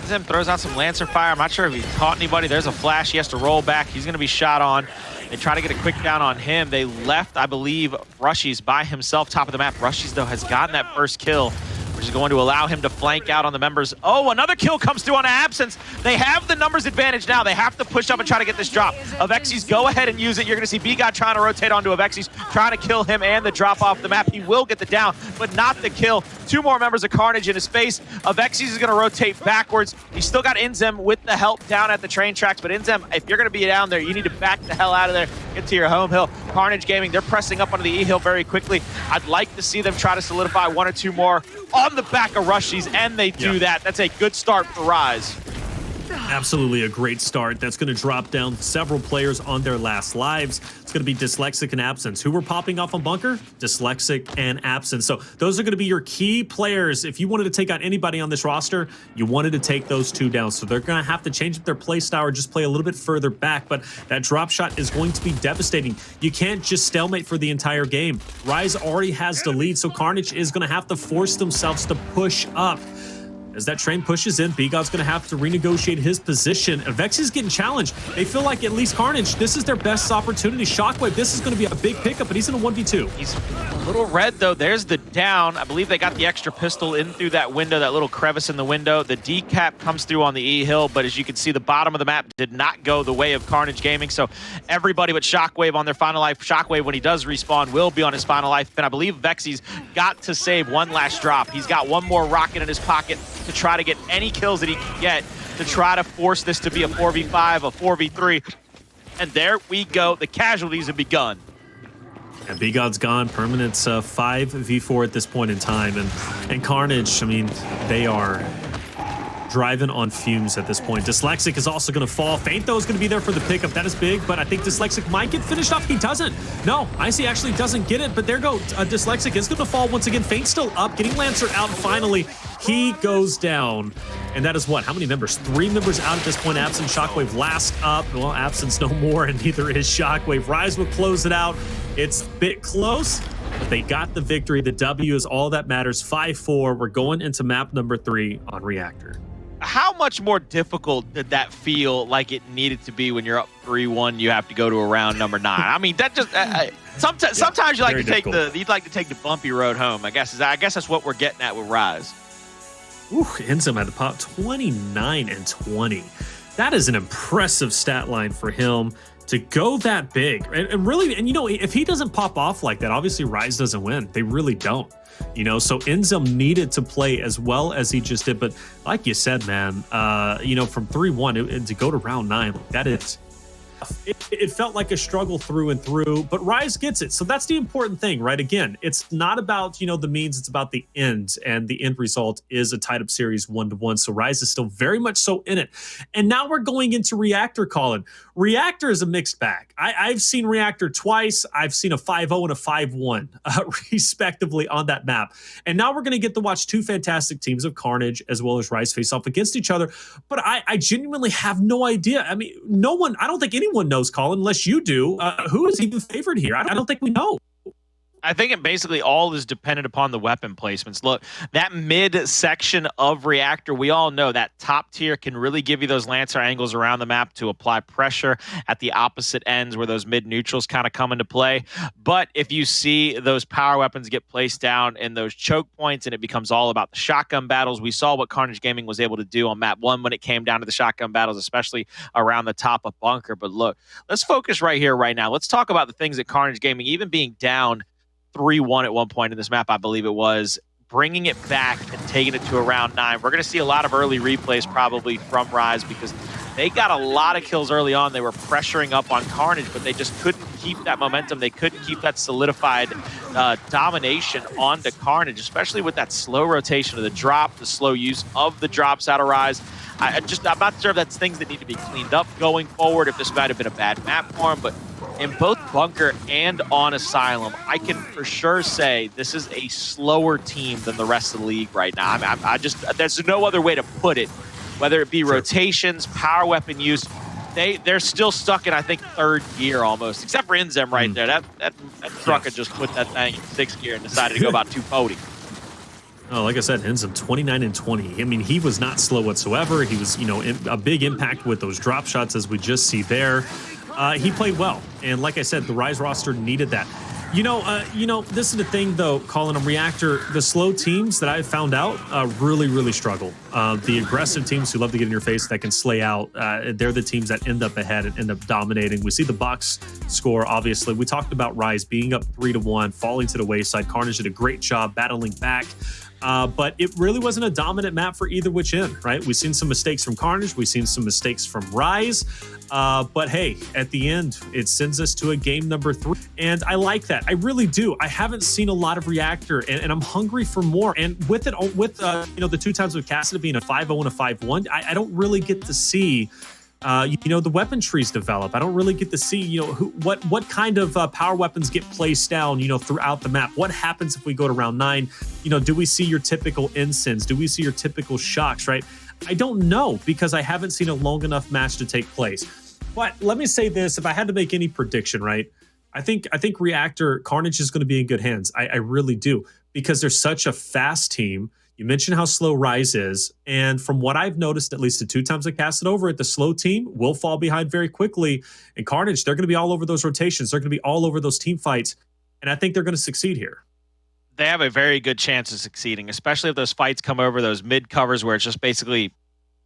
INZEM throws out some Lancer fire. I'm not sure if he caught anybody. There's a flash. He has to roll back. He's going to be shot on. They try to get a quick down on him. They left, I believe, RushieZ by himself, top of the map. RushieZ, though, has gotten that first kill, which is going to allow him to flank out on the members. Oh, another kill comes through on Absenz. They have the numbers advantage now. They have to push up and try to get this drop. Avexys, go ahead and use it. You're going to see BGod trying to rotate onto Avexys, trying to kill him and the drop off the map. He will get the down, but not the kill. 2 more members of Carnage in his face. Avexys is going to rotate backwards. He's still got INZEM with the help down at the train tracks, but INZEM, if you're going to be down there, you need to back the hell out of there. Get to your home hill. Carnage Gaming, they're pressing up onto the E-Hill very quickly. I'd like to see them try to solidify 1 or 2 more on the back of RushieZ, and they do that. That's a good start for RushieZ. Absolutely a great start. That's going to drop down several players on their last lives. It's going to be Dsylexic and Absenz. Who were popping off on Bunker? Dsylexic and Absenz. So those are going to be your key players. If you wanted to take out anybody on this roster, you wanted to take those 2 down. So they're going to have to change up their play style or just play a little bit further back. But that drop shot is going to be devastating. You can't just stalemate for the entire game. RushieZ already has the lead, so Carnage is going to have to force themselves to push up. As that train pushes in, BGod's going to have to renegotiate his position. Avexys is getting challenged. They feel like at least Carnage, this is their best opportunity. Shockwqve, this is going to be a big pickup, but he's in a 1v2. He's a little red, though. There's the down. I believe they got the extra pistol in through that window, that little crevice in the window. The decap comes through on the E-Hill, but as you can see, the bottom of the map did not go the way of Carnage Gaming, so everybody but Shockwqve on their final life. Shockwqve, when he does respawn, will be on his final life, and I believe Avexys got to save 1 last drop. He's got 1 more rocket in his pocket to try to get any kills that he can get to try to force this to be a 4v5, a 4v3. And there we go. The casualties have begun. And BGod's gone. Permanent's 5v4 at this point in time. And Carnage, I mean, they are driving on fumes at this point. Dsylexic is also going to fall. Feint, though, is going to be there for the pickup. That is big, but I think Dsylexic might get finished off. He doesn't. No, Icy actually doesn't get it, but there go. Dsylexic is going to fall once again. Feint still up, getting Lancer out, and finally, he goes down. And that is what? How many members? 3 members out at this point. Absenz, Shockwqve last up. Well, Absenz no more, and neither is Shockwqve. RushieZ will close it out. It's a bit close, but they got the victory. The W is all that matters. 5-4. We're going into map number 3 on Reactor. How much more difficult did that feel like it needed to be when you're up 3-1? You have to go to a round number 9. I mean, that just sometimes you like to take the bumpy road home. I guess that's what we're getting at with RushieZ. Ooh, INZEM at the pop, 29-20. That is an impressive stat line for him to go that big. And really, and if he doesn't pop off like that, obviously RushieZ doesn't win. They really don't. So INZEM needed to play as well as he just did. But like you said, man, from 3-1 to go to round 9, that is... It felt like a struggle through and through, but RushieZ gets it. So that's the important thing, right? Again, it's not about, the means, it's about the end. And the end result is a tied up series 1-1. So RushieZ is still very much so in it. And now we're going into Reactor, Colin. Reactor is a mixed bag. I've seen Reactor twice. I've seen a 5-0 and a 5-1, respectively, on that map. And now we're going to get to watch two fantastic teams of Carnage as well as RushieZ face off against each other. But I genuinely have no idea. I mean, I don't think anyone knows, Colin, unless you do. Who is even favored here? I don't think we know. I think it basically all is dependent upon the weapon placements. Look, that mid section of Reactor, we all know that top tier can really give you those Lancer angles around the map to apply pressure at the opposite ends where those mid neutrals kind of come into play. But if you see those power weapons get placed down in those choke points and it becomes all about the shotgun battles, we saw what Carnage Gaming was able to do on map 1 when it came down to the shotgun battles, especially around the top of Bunker. But look, let's focus right here, right now. Let's talk about the things that Carnage Gaming, even being down 3-1 at one point in this map, I believe it was, bringing it back and taking it to a round 9. We're going to see a lot of early replays probably from RushieZ because they got a lot of kills early on. They were pressuring up on Carnage, but they just couldn't keep that momentum. They couldn't keep that solidified domination onto Carnage, especially with that slow rotation of the drop, the slow use of the drops out of RushieZ. I'm not sure if that's things that need to be cleaned up going forward, if this might have been a bad map for him, but in both Bunker and on Asylum, I can for sure say this is a slower team than the rest of the league right now. There's no other way to put it. Whether it be rotations, power weapon use, they're still stuck in, I think, 3rd gear almost, except for INZEM right there. That trucker just put that thing in 6th gear and decided to go about 240. Oh, like I said, INZEM 29-20. I mean, he was not slow whatsoever. He was, a big impact with those drop shots, as we just see there. He played well, and like I said, the RushieZ roster needed that. This is the thing, though, Colin, on Reactor, the slow teams that I've found out really, really struggle. The aggressive teams who love to get in your face, that can slay out, they're the teams that end up ahead and end up dominating. We see the box score, obviously. We talked about RushieZ being up 3-1, falling to the wayside. Carnage did a great job battling back. But it really wasn't a dominant map for either which end, right? We've seen some mistakes from Carnage. We've seen some mistakes from RushieZ. But hey, at the end, it sends us to a game number 3. And I like that. I really do. I haven't seen a lot of Reactor, and I'm hungry for more. And with it, the 2 times with Cassidy being a 5-0 and a 5-1, I don't really get to see the weapon trees develop. I don't really get to see, what kind of power weapons get placed down, throughout the map. What happens if we go to round 9? Do we see your typical INZEMs? Do we see your typical shocks, right? I don't know, because I haven't seen a long enough match to take place. But let me say this, if I had to make any prediction, right? I think Reactor, Carnage is going to be in good hands. I really do, because they're such a fast team. You mentioned how slow RushieZ is, and from what I've noticed, at least the 2 times I cast it over it, the slow team will fall behind very quickly. And Carnage, they're going to be all over those rotations. They're going to be all over those team fights, and I think they're going to succeed here. They have a very good chance of succeeding, especially if those fights come over those mid covers where it's just basically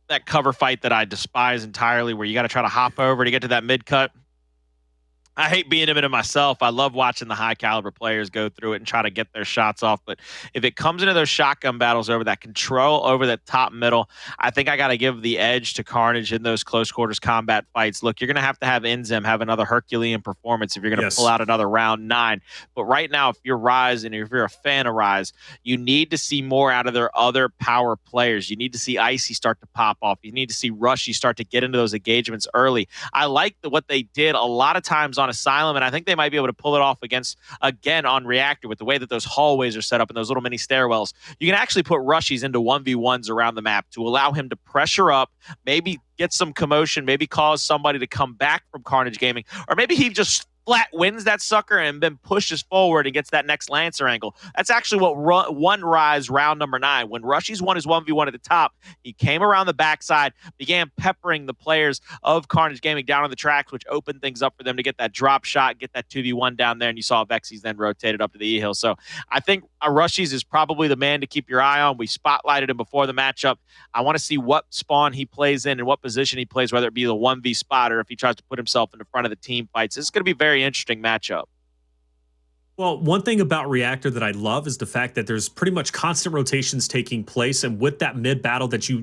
that cover fight that I despise entirely, where you got to try to hop over to get to that mid cut. I hate being in it myself. I love watching the high caliber players go through it and try to get their shots off. But if it comes into those shotgun battles over that control over that top middle, I think I got to give the edge to Carnage in those close quarters combat fights. Look, you're going to have INZEM have another Herculean performance if you're going to pull out another round 9. But right now, if you're RushieZ and if you're a fan of RushieZ, you need to see more out of their other power players. You need to see Icy start to pop off. You need to see RushieZ start to get into those engagements early. I like what they did a lot of times on Asylum, and I think they might be able to pull it off again on Reactor with the way that those hallways are set up and those little mini stairwells. You can actually put RushieZ into 1v1s around the map to allow him to pressure up, maybe get some commotion, maybe cause somebody to come back from Carnage Gaming, or maybe he just flat wins that sucker and then pushes forward and gets that next Lancer angle. That's actually what won RushieZ round number 9. When RushieZ won his 1v1 at the top, he came around the backside, began peppering the players of Carnage Gaming down on the tracks, which opened things up for them to get that drop shot, get that 2v1 down there, and you saw Avexys then rotated up to the E-hill. So I think RushieZ is probably the man to keep your eye on. We spotlighted him before the matchup. I want to see what spawn he plays in and what position he plays, whether it be the 1v spot or if he tries to put himself in the front of the team fights. This is going to be very interesting matchup. Well, one thing about Reactor that I love is the fact that there's pretty much constant rotations taking place, and with that mid battle that you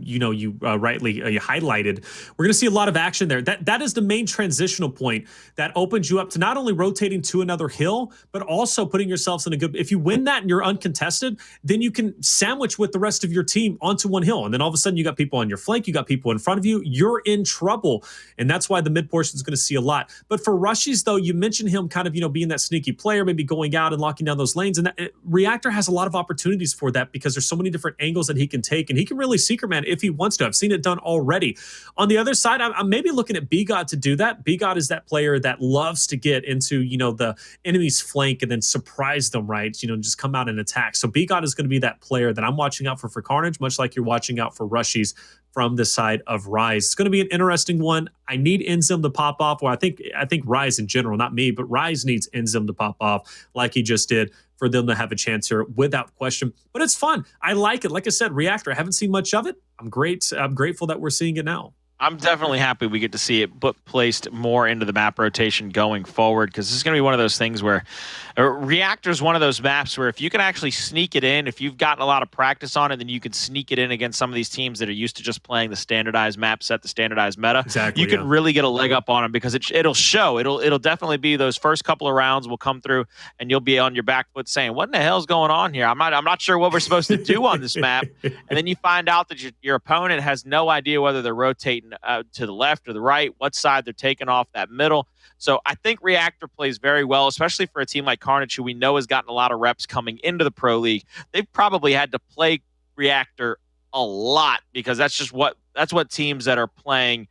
rightly highlighted, we're going to see a lot of action there. That is the main transitional point that opens you up to not only rotating to another hill, but also putting yourselves in a good. If you win that and you're uncontested, then you can sandwich with the rest of your team onto one hill, and then all of a sudden you got people on your flank, you got people in front of you. You're in trouble, and that's why the mid portion is going to see a lot. But for RushieZ, though, you mentioned him kind of being that sneaky player, maybe going out and locking down those lanes, and Reactor has a lot of opportunities for that because there's so many different angles that he can take, and he can really secret man if he wants to. I've seen it done already. On the other side, I'm maybe looking at BGod to do that. BGod is that player that loves to get into the enemy's flank and then surprise them, right? Just come out and attack. So BGod is going to be that player that I'm watching out for Carnage, much like you're watching out for RushieZ from the side of RushieZ. It's going to be an interesting one. I need INZEM to pop off. Well, I think RushieZ in general, not me, but RushieZ needs INZEM to pop off like he just did for them to have a chance here without question. But it's fun. I like it. Like I said, Reactor, I haven't seen much of it. I'm grateful that we're seeing it now. I'm definitely happy we get to see it placed more into the map rotation going forward, because this is going to be one of those things where Reactor is one of those maps where if you can actually sneak it in, if you've gotten a lot of practice on it, then you can sneak it in against some of these teams that are used to just playing the standardized map set, the standardized meta. Exactly, you can really get a leg up on them because it'll show. It'll definitely be those first couple of rounds will come through and you'll be on your back foot saying, what in the hell's going on here? I'm not sure what we're supposed to do on this map. And then you find out that your opponent has no idea whether they're rotating to the left or the right, what side they're taking off that middle. So I think Reactor plays very well, especially for a team like Carnage, who we know has gotten a lot of reps coming into the Pro League. They've probably had to play Reactor a lot because that's what teams that are playing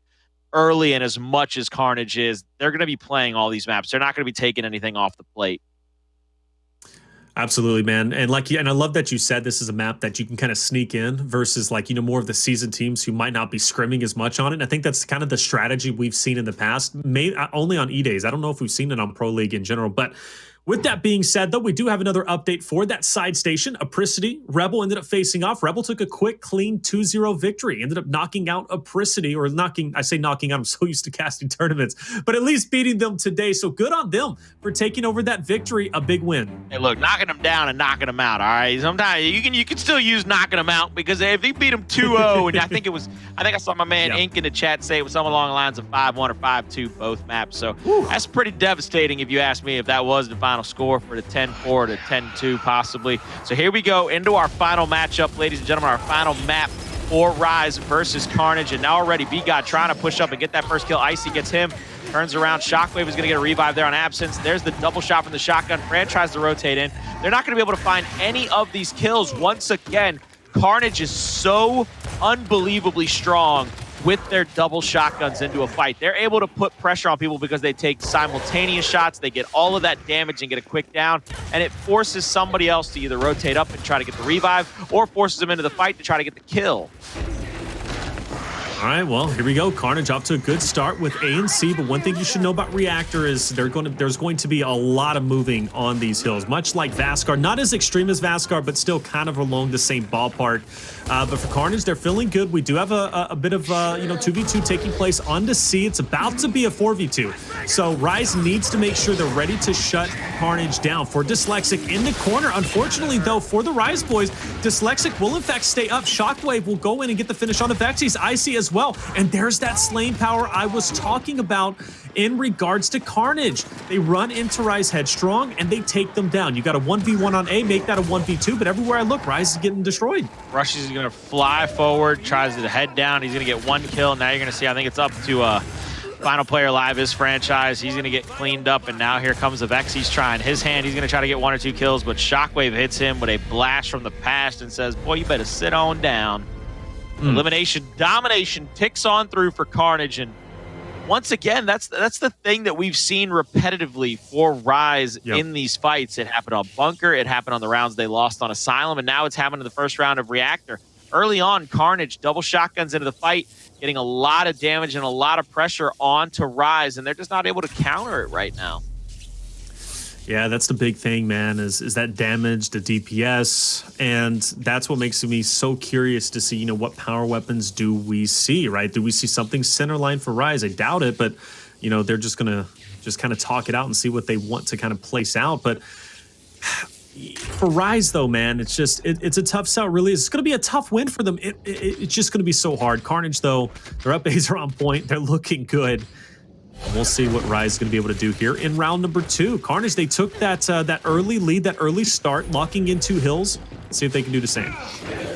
early and as much as Carnage is, they're going to be playing all these maps. They're not going to be taking anything off the plate. Absolutely, man. And I love that you said this is a map that you can kind of sneak in versus more of the seasoned teams who might not be scrimming as much on it. And I think that's kind of the strategy we've seen in the past, only on E-Days. I don't know if we've seen it on Pro League in general, but with that being said, though, we do have another update for that side station. Apricity, Rebel ended up facing off. Rebel took a quick, clean 2-0 victory. Ended up knocking out Apricity, or I say knocking out, I'm so used to casting tournaments, but at least beating them today. So good on them for taking over that victory, a big win. Hey, look, knocking them down and knocking them out, all right? Sometimes you can still use knocking them out, because if they beat them 2-0, and I think I saw my man Ink in the chat say it was something along the lines of 5-1 or 5-2 both maps. So that's pretty devastating if you ask me, if that was the final score for the 10-4 to 10-2 possibly. So here we go into our final matchup, ladies and gentlemen, our final map for RushieZ versus Carnage. And now already BGod trying to push up and get that first kill. Icy gets him, turns around. Shockwqve is going to get a revive there on Absenz. There's the double shot from the shotgun. Fran tries to rotate in. They're not going to be able to find any of these kills. Once again, Carnage is so unbelievably strong with their double shotguns into a fight. They're able to put pressure on people because they take simultaneous shots, they get all of that damage and get a quick down, and it forces somebody else to either rotate up and try to get the revive, or forces them into the fight to try to get the kill. All right, well, here we go. Carnage off to a good start with A and C, but one thing you should know about Reactor is there's going to be a lot of moving on these hills, much like Vascar. Not as extreme as Vascar, but still kind of along the same ballpark. But for Carnage, they're feeling good. We do have a bit of 2v2 taking place on to C. It's about to be a 4v2. So RushieZ needs to make sure they're ready to shut Carnage down. For Dsylexic in the corner, unfortunately, though, for the RushieZ boys, Dsylexic will in fact stay up. Shockwqve will go in and get the finish on Avexys. Icy as well. And there's that slaying power I was talking about in regards to Carnage. They run into RushieZ headstrong and they take them down. You got a 1v1 on A, make that a 1v2, but everywhere I look, RushieZ is getting destroyed. RushieZ is going to fly forward, tries to head down. He's going to get one kill. Now you're going to see, I think it's up to final player alive is FraNChiS. He's going to get cleaned up, and now here comes Avexys trying his hand. He's going to try to get 1 or 2 kills, but Shockwqve hits him with a blast from the past and says, boy, you better sit on down. Elimination domination ticks on through for Carnage, and once again, that's the thing that we've seen repetitively for RushieZ in these fights. It happened on Bunker, it happened on the rounds they lost on Asylum, and now it's happened in the first round of Reactor. Early on, Carnage double shotguns into the fight, getting a lot of damage and a lot of pressure onto RushieZ, and they're just not able to counter it right now. Yeah, that's the big thing, man, is that damage, the DPS, and that's what makes me so curious to see, you know, what power weapons do we see, right? Do we see something centerline for RushieZ? I doubt it, but, you know, they're just going to just kind of talk it out and see what they want to kind of place out. But for RushieZ, though, man, it's just, it's a tough sell, really. It's going to be a tough win for them. It's just going to be so hard. Carnage, though, their up A's are on point. They're looking good. And we'll see what RushieZ is going to be able to do here in round number 2. Carnage, they took that that early lead, that early start, locking in 2 hills. Let's see if they can do the same.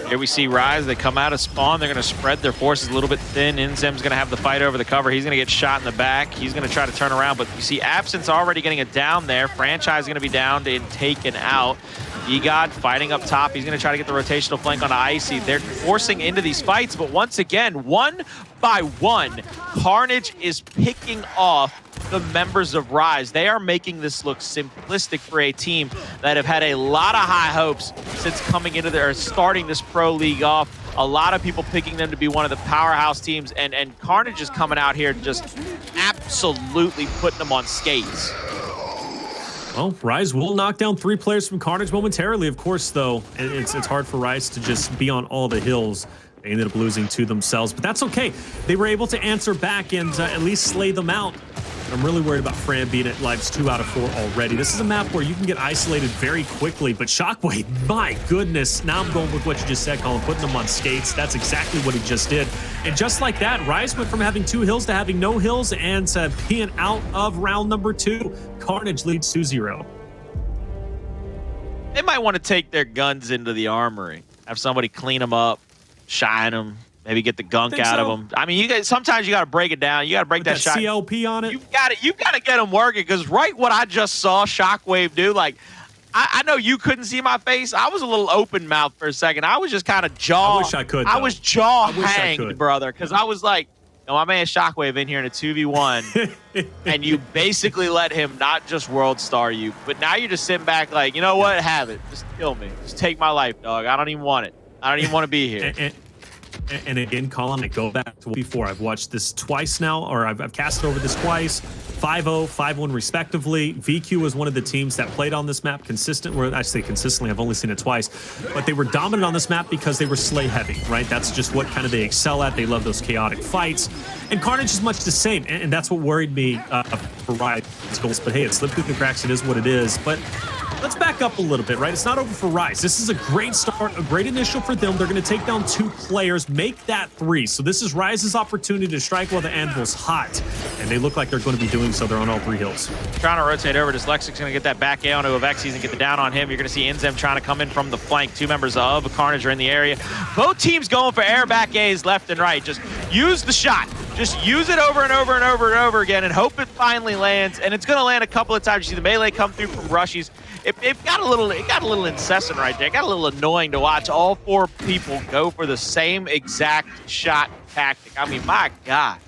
Here we see RushieZ. They come out of spawn. They're going to spread their forces a little bit thin. INZEM's going to have the fight over the cover. He's going to get shot in the back. He's going to try to turn around, but you see Absenz already getting it down there. FraNChiS is going to be downed and taken out. BGod fighting up top. He's going to try to get the rotational flank on Icy. They're forcing into these fights, but once again, one by one, Carnage is picking off the members of RushieZ. They are making this look simplistic for a team that have had a lot of high hopes since coming into their starting this pro league off. A lot of people picking them to be one of the powerhouse teams, and Carnage is coming out here just absolutely putting them on skates. Well, RushieZ will knock down 3 players from Carnage momentarily. Of course, though, it's hard for RushieZ to just be on all the hills. They ended up losing to themselves, but that's okay. They were able to answer back and at least slay them out. I'm really worried about Fran being at lives 2 out of 4 already. This is a map where you can get isolated very quickly, but Shockwqve, my goodness. Now I'm going with what you just said, Colin, putting them on skates. That's exactly what he just did. And just like that, RushieZ went from having 2 hills to having no hills and being out of round number 2. Carnage leads 2-0. They might want to take their guns into the armory, have somebody clean them up, shine them, maybe get the gunk out of them. I mean, you guys, sometimes you got to break it down. You got to break that shot. CLP on it. You've got to get them working, because right what I just saw Shockwqve do, like, I know you couldn't see my face. I was a little open mouthed for a second. I was just kind of jaw. I wish I could. I was jaw hanged, brother, because I was like, no, my man Shockwqve in here in a 2v1, and you basically let him not just world star you, but now you're just sitting back like, you know what? Have it. Just kill me. Just take my life, dog. I don't even want it. I don't even want to be here. And again, Colin, I go back to before. I've watched this twice now, or I've casted over this twice. 5-0, 5-1 respectively. VQ was one of the teams that played on this map I say consistently, I've only seen it twice, but they were dominant on this map because they were slay heavy, right? That's just what kind of they excel at. They love those chaotic fights. And Carnage is much the same, and that's what worried me for RushieZ's goals. But hey, it slipped through the cracks. It is what it is. But let's back up a little bit, right? It's not over for RushieZ. This is a great start, a great initial for them. They're going to take down 2 players, make that 3. So this is RushieZ's opportunity to strike while the anvil's hot. And they look like they're going to be doing so. They're on all 3 hills. Trying to rotate over. Dyslexic's going to get that back A onto Avexys and get the down on him. You're going to see INZEM trying to come in from the flank. 2 members of Carnage are in the area. Both teams going for air back A's left and right. Just use the shot. Just use it over and over and over and over again and hope it finally lands. And it's going to land a couple of times. You see the melee come through from RushieZ. It got a little incessant right there. It got a little annoying to watch all 4 people go for the same exact shot tactic. I mean, my God.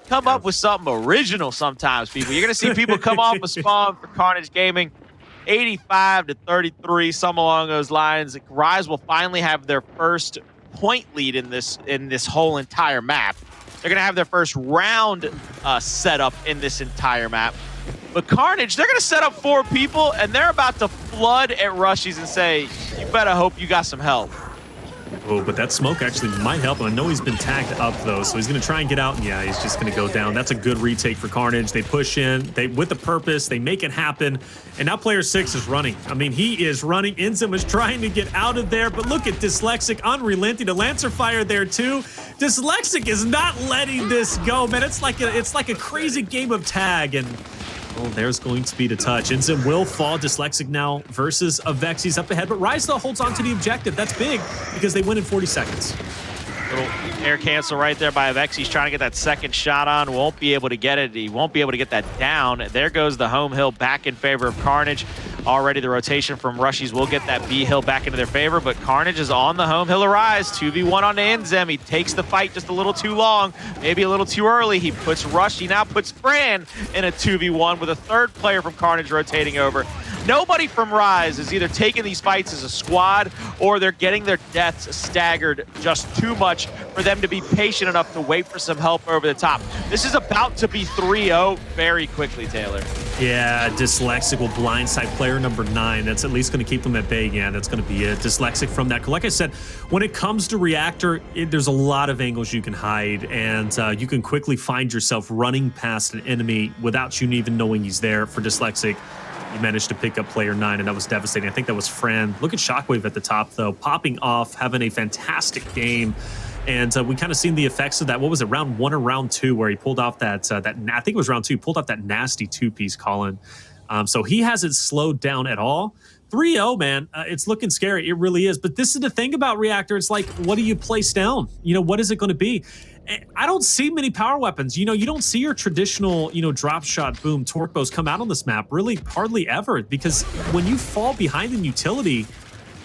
Come up with something original sometimes, people. You're going to see people come off a spawn for Carnage Gaming. 85-33, some along those lines. RushieZ will finally have their first point lead in this whole entire map. They're going to have their first round set up in this entire map. But Carnage, they're going to set up 4 people, and they're about to flood at RushieZ and say, you better hope you got some help. Oh, but that smoke actually might help him. I know he's been tagged up, though, so he's going to try and get out. And yeah, he's just going to go down. That's a good retake for Carnage. They push in, with a purpose, they make it happen. And now player 6 is running. I mean, he is running. INZEM is trying to get out of there, but look at Dyslexic, unrelenting. The Lancer fire there, too. Dyslexic is not letting this go, man. It's like a crazy game of tag, and oh, there's going to be the touch. INZEM will fall. Dyslexic now versus Avexys up ahead, but RushieZ still holds on to the objective. That's big because they win in 40 seconds. Little air cancel right there by Avexys, trying to get that second shot on. Won't be able to get it. He won't be able to get that down. There goes the home hill back in favor of Carnage. Already the rotation from RushieZ will get that B hill back into their favor, but Carnage is on the home hill of RushieZ. 2v1 on the INZEM. He takes the fight just a little too long, maybe a little too early. He puts RushieZ, now puts Fran in a 2v1 with a third player from Carnage rotating over. Nobody from RushieZ is either taking these fights as a squad or they're getting their deaths staggered just too much for them to be patient enough to wait for some help over the top. This is about to be 3-0 very quickly, Taylor. Yeah, Dsylexic will blindside player number 9. That's at least going to keep them at bay again. That's going to be it. Dsylexic from that. Like I said, when it comes to Reactor, there's a lot of angles you can hide, and you can quickly find yourself running past an enemy without you even knowing he's there. For Dsylexic, he managed to pick up player 9, and that was devastating. I think that was Fran. Look at Shockwqve at the top, though, popping off, having a fantastic game. And we kind of seen the effects of that. What was it, round 1 or round 2, where he pulled off that, I think it was round 2, pulled off that nasty 2-piece, Colin. So he hasn't slowed down at all. 3-0, man, it's looking scary. It really is. But this is the thing about Reactor. It's like, what do you place down? You know, what is it going to be? I don't see many power weapons. You know, you don't see your traditional, drop shot, boom, torque bows come out on this map, really hardly ever, because when you fall behind in utility,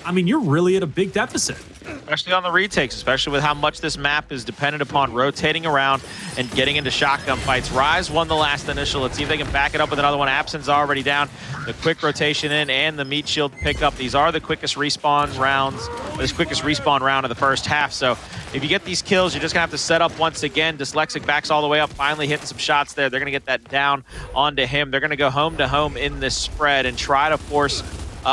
I mean, you're really at a big deficit. Especially on the retakes, especially with how much this map is dependent upon rotating around and getting into shotgun fights. RushieZ won the last initial. Let's see if they can back it up with another one. Absenz already down. The quick rotation in and the meat shield pickup. These are the quickest respawn rounds, this quickest respawn round of the first half. So if you get these kills, you're just gonna have to set up once again. Dsylexic backs all the way up, finally hitting some shots there. They're gonna get that down onto him. They're gonna go home to home in this spread and try to force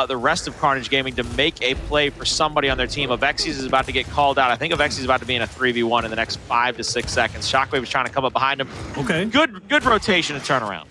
the rest of Carnage Gaming to make a play for somebody on their team. Avexys is about to get called out. I think Avexys is about to be in a 3v1 in the next 5 to 6 seconds. Shockwqve is trying to come up behind him. Okay. Good rotation and turnaround.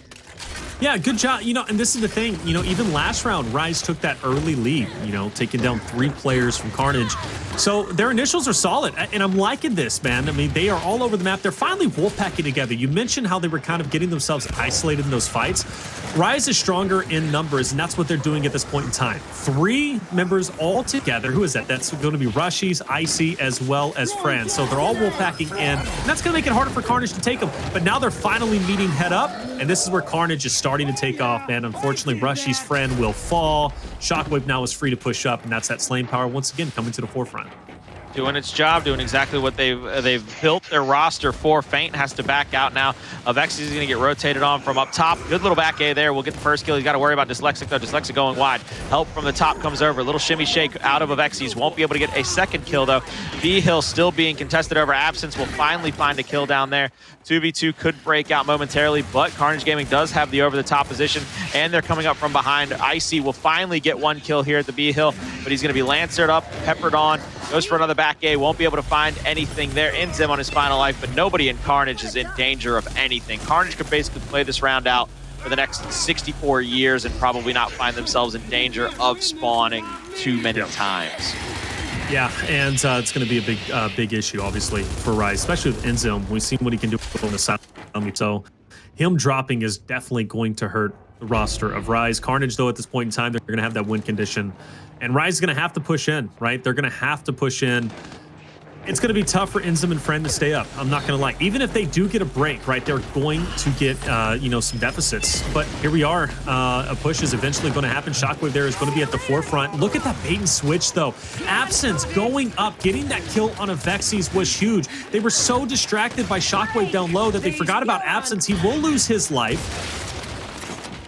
Yeah, good job. And this is the thing, even last round, RushieZ took that early lead, taking down 3 players from Carnage. So their initials are solid, and I'm liking this, man. I mean, they are all over the map. They're finally wolfpacking together. You mentioned how they were kind of getting themselves isolated in those fights. RushieZ is stronger in numbers, and that's what they're doing at this point in time. 3 members all together. Who is that? That's going to be RushieZ, Icy, as well as Fran. So they're all wolfpacking in, and that's going to make it harder for Carnage to take them. But now they're finally meeting head up, and this is where Carnage is starting to take off, man. Unfortunately, RushieZ Fran will fall. Shockwqve now is free to push up, and that's that slaying power once again coming to the forefront. Doing its job, doing exactly what they've built their roster for. Feint has to back out now. Avexys is going to get rotated on from up top. Good little back A there. We'll get the first kill. He's got to worry about Dsylexic, though. Dsylexic going wide. Help from the top comes over. Little shimmy shake out of Avexys. Won't be able to get a second kill, though. B-Hill still being contested over. Absenz will finally find a kill down there. 2v2 could break out momentarily, but Carnage Gaming does have the over-the-top position, and they're coming up from behind. Icy will finally get 1 kill here at the B-Hill, but he's going to be lancered up, peppered on, goes for another back A, won't be able to find anything there. INZEM on his final life, but nobody in Carnage is in danger of anything. Carnage could basically play this round out for the next 64 years and probably not find themselves in danger of spawning too many times. Yeah, and it's going to be a big issue, obviously, for RushieZ, especially with INZEM. We've seen what he can do on the Asylum, so him dropping is definitely going to hurt the roster of RushieZ. Carnage, though, at this point in time, they're going to have that win condition, and RushieZ is going to have to push in, right? They're going to have to push in. It's going to be tough for INZEM and Fran to stay up. I'm not going to lie. Even if they do get a break, right, they're going to get, some deficits. But here we are. A push is eventually going to happen. Shockwqve there is going to be at the forefront. Look at that bait and switch, though. Absenz going up, getting that kill on Avexys was huge. They were so distracted by Shockwqve down low that they forgot about Absenz. He will lose his life.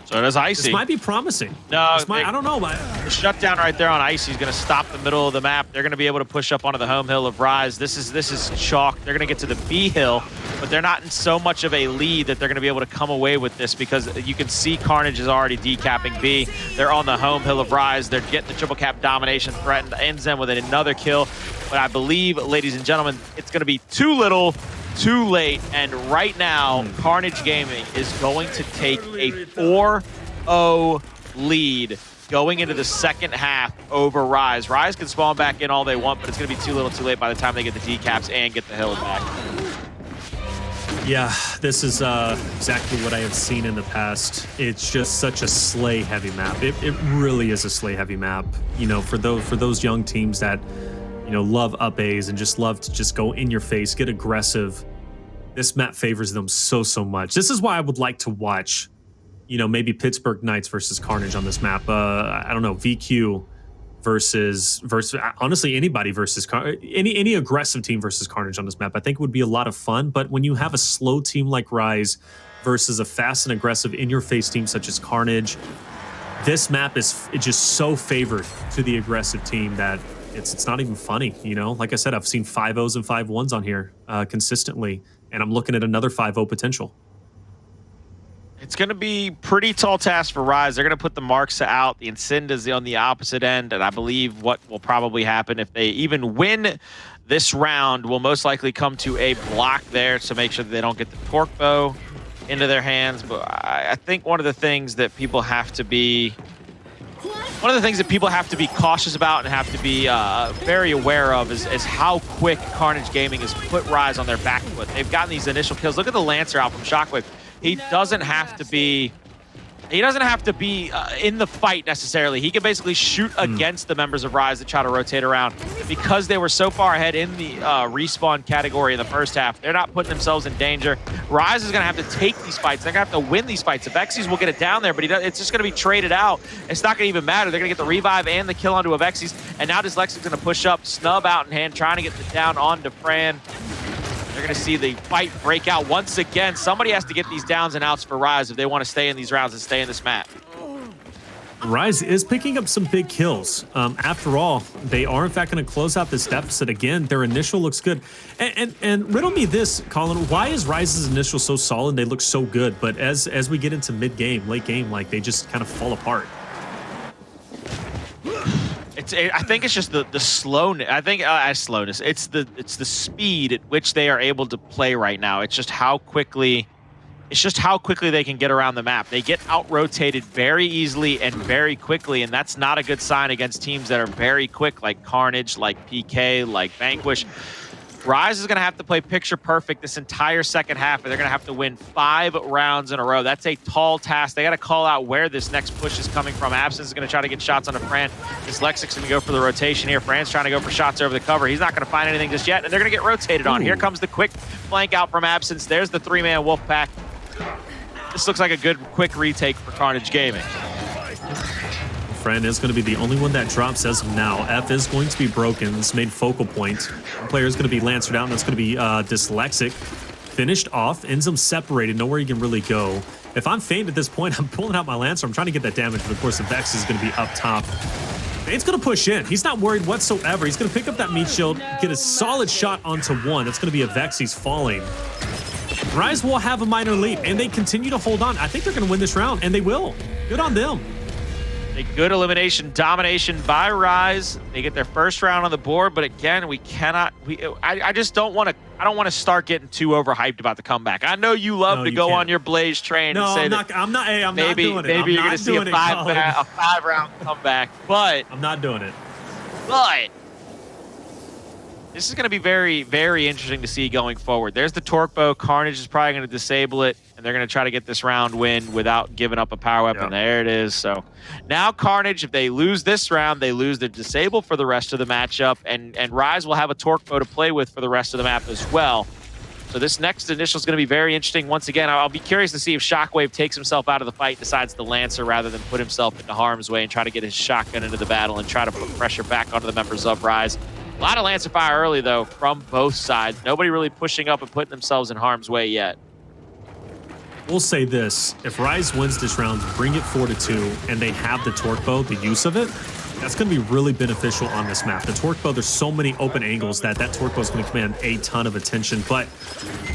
So does Icy. This might be promising. No, I don't know. The shutdown right there on Icy is going to stop the middle of the map. They're going to be able to push up onto the home hill of RushieZ. This is chalk. They're going to get to the B hill, but they're not in so much of a lead that they're going to be able to come away with this, because you can see Carnage is already decapping B. They're on the home hill of RushieZ. They're getting the triple cap domination threatened. INZEM with another kill. But I believe, ladies and gentlemen, it's going to be too little, too late, and right now, Carnage Gaming is going to take a 4-0 lead going into the second half over RushieZ. RushieZ can spawn back in all they want, but it's going to be too little, too late by the time they get the decaps and get the hill back. Yeah, this is exactly what I have seen in the past. It's just such a slay-heavy map. It really is a slay-heavy map. For those young teams that you know, love up A's and just love to just go in your face, get aggressive. This map favors them so much. This is why I would like to watch, you know, maybe Pittsburgh Knights versus Carnage on this map. I don't know, VQ versus honestly anybody versus any aggressive team versus Carnage on this map. I think it would be a lot of fun. But when you have a slow team like RushieZ versus a fast and aggressive in-your-face team such as Carnage, this map is just so favored to the aggressive team that it's not even funny. You know, like I said, I've seen 5-0s and 5-1s on here consistently, and I'm looking at another 5-0 potential. It's going to be pretty tall task for RushieZ. They're going to put the Marks out. The INZEM is on the opposite end, and I believe what will probably happen if they even win this round will most likely come to a block there to make sure that they don't get the Shockwqve into their hands. But I think one of the things that people have to be cautious about and have to be very aware of is how quick Carnage Gaming has put RushieZ on their back foot. They've gotten these initial kills. Look at the Lancer out from Shockwqve. He doesn't have to be in the fight necessarily. He can basically shoot against the members of RushieZ that try to rotate around. Because they were so far ahead in the respawn category in the first half, they're not putting themselves in danger. RushieZ is going to have to take these fights. They're going to have to win these fights. Avexys will get it down there, but it's just going to be traded out. It's not going to even matter. They're going to get the revive and the kill onto Avexys, and now Dsylexic is going to push up, snub out in hand, trying to get the down onto Fran. They're going to see the fight break out once again. Somebody has to get these downs and outs for RushieZ if they want to stay in these rounds and stay in this map. RushieZ is picking up some big kills. After all, they are in fact going to close out this deficit again. Their initial looks good. And riddle me this, Colin, why is RushieZ's initial so solid? They look so good, but as we get into mid-game, late game, like they just kind of fall apart. I think it's just the slowness. I think slowness. It's the speed at which they are able to play right now. It's just how quickly they can get around the map. They get out-rotated very easily and very quickly, and that's not a good sign against teams that are very quick, like Carnage, like PK, like Vanquish. RushieZ is going to have to play picture perfect this entire second half, and they're going to have to win 5 rounds in a row. That's a tall task. They got to call out where this next push is coming from. Absenz is going to try to get shots onto Fran. Dyslexic's going to go for the rotation here. Fran's trying to go for shots over the cover. He's not going to find anything just yet, and they're going to get rotated on. Here comes the quick flank out from Absenz. There's the 3-man wolf pack. This looks like a good quick retake for Carnage Gaming. Fran is going to be the only one that drops as of now. F is going to be broken. This made focal point. One player is going to be Lancered out, and that's going to be Dyslexic. Finished off. INZEM separated. Nowhere he can really go. If I'm faint at this point, I'm pulling out my Lancer. I'm trying to get that damage, but of course, the Vex is going to be up top. Faint's going to push in. He's not worried whatsoever. He's going to pick up that meat shield, get a solid shot onto one. That's going to be a Vex. He's falling. RushieZ will have a minor lead, and they continue to hold on. I think they're going to win this round, and they will. Good on them. A good elimination domination by RushieZ. They get their first round on the board, but again, we cannot. I just don't want to. I don't want to start getting too overhyped about the comeback. I know you love to go on your Blaze train and say I'm not doing it. Maybe you're going to see a 5-round comeback, but I'm not doing it. But this is going to be very, very interesting to see going forward. There's the Shockwqve. Carnage is probably going to disable it, and they're going to try to get this round win without giving up a power weapon. Yep. There it is. So now Carnage, if they lose this round, they lose their disable for the rest of the matchup, and RushieZ will have a Shockwqve to play with for the rest of the map as well. So this next initial is going to be very interesting. Once again, I'll be curious to see if Shockwqve takes himself out of the fight, decides to Lancer rather than put himself into harm's way and try to get his shotgun into the battle and try to put pressure back onto the members of RushieZ. A lot of Lancer fire early, though, from both sides. Nobody really pushing up and putting themselves in harm's way yet. We'll say this. If RushieZ wins this round, bring it 4-2, and they have the Shockwqve, the use of it, that's going to be really beneficial on this map. The Shockwqve, there's so many open angles that Shockwqve is going to command a ton of attention. But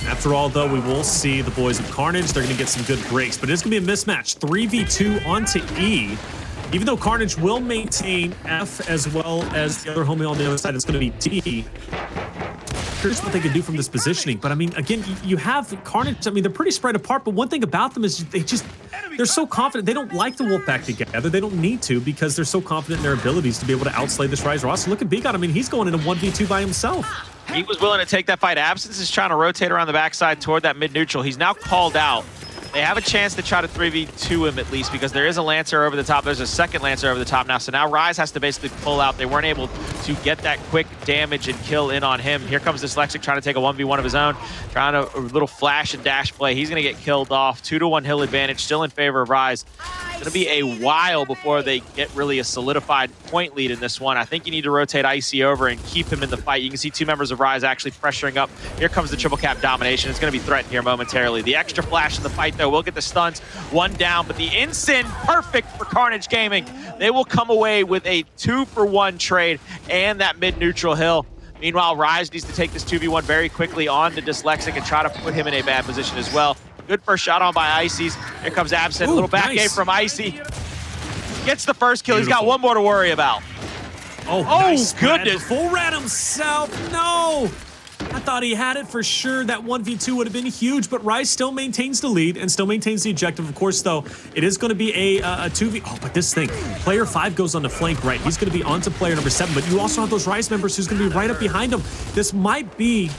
after all, though, we will see the boys of Carnage. They're going to get some good breaks. But it's going to be a mismatch. 3v2 onto E. Even though Carnage will maintain F as well as the other homie on the other side, it's going to be D. Here's what they can do from this positioning. But I mean, again, you have Carnage. I mean, they're pretty spread apart. But one thing about them is they're so confident. They don't like the Wolfpack together. They don't need to because they're so confident in their abilities to be able to outslay this RushieZ roster. Look at BGod. I mean, he's going in a 1v2 by himself. He was willing to take that fight. Absenz is trying to rotate around the backside toward that mid-neutral. He's now called out. They have a chance to try to 3v2 him at least, because there is a Lancer over the top. There's a second Lancer over the top now. So now RushieZ has to basically pull out. They weren't able to get that quick damage and kill in on him. Here comes Dsylexic trying to take a 1v1 of his own, trying a little flash and dash play. He's going to get killed off. 2-to-1 hill advantage, still in favor of RushieZ. It's going to be a while before they get really a solidified point lead in this one. I think you need to rotate Icy over and keep him in the fight. You can see two members of RushieZ actually pressuring up. Here comes the triple cap domination. It's going to be threatened here momentarily. The extra flash in the fight, though, will get the stuns. One down, but the INZEM, perfect for Carnage Gaming. They will come away with a 2-for-1 trade and that mid-neutral hill. Meanwhile, RushieZ needs to take this 2v1 very quickly on to Dsylexic and try to put him in a bad position as well. Good first shot on by Icy's. Here comes Absenz. A little back game from Icy. Gets the first kill. Beautiful. He's got one more to worry about. Oh, nice goodness. Full ran himself. No. I thought he had it for sure. That 1v2 would have been huge, but RushieZ still maintains the lead and still maintains the objective. Of course, though, it is going to be a 2v. Oh, but this thing, player 5 goes on the flank, right? He's going to be onto player number 7, but you also have those RushieZ members who's going to be right up behind him. This might be...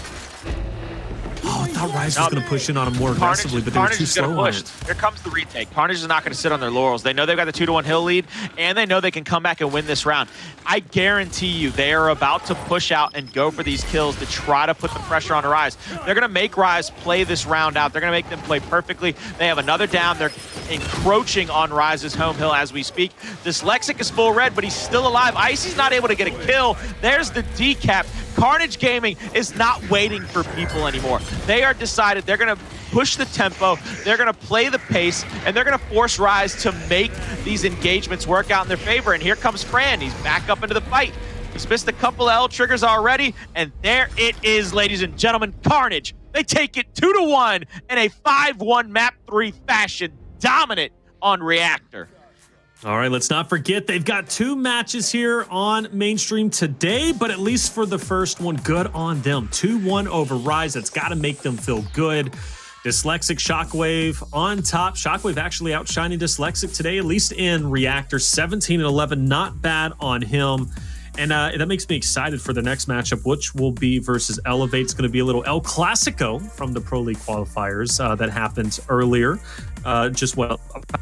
Oh, I thought RushieZ was going to push in on him more aggressively, but they were too slow on it. Here comes the retake. Carnage is not going to sit on their laurels. They know they've got the 2-to-1 hill lead, and they know they can come back and win this round. I guarantee you they are about to push out and go for these kills to try to put the pressure on RushieZ. They're going to make RushieZ play this round out. They're going to make them play perfectly. They have another down. They're encroaching on RushieZ's home hill as we speak. Dsylexic is full red, but he's still alive. Icy's not able to get a kill. There's the decap. Carnage Gaming is not waiting for people anymore. They are decided they're going to push the tempo, they're going to play the pace, and they're going to force RushieZ to make these engagements work out in their favor. And here comes Fran. He's back up into the fight. He's missed a couple of L triggers already, and there it is, ladies and gentlemen. Carnage, they take it 2-to-1 in a 5-1 map 3 fashion, dominant on Reactor. All right, let's not forget they've got 2 matches here on mainstream today, but at least for the first one, good on them. 2-1 over RushieZ. That's got to make them feel good. Dsylexic, Shockwqve on top. Shockwqve actually outshining Dsylexic today, at least in Reactor. 17-11, not bad on him. And that makes me excited for the next matchup, which will be versus Elevate. It's going to be a little El Clasico from the Pro League qualifiers that happened earlier, about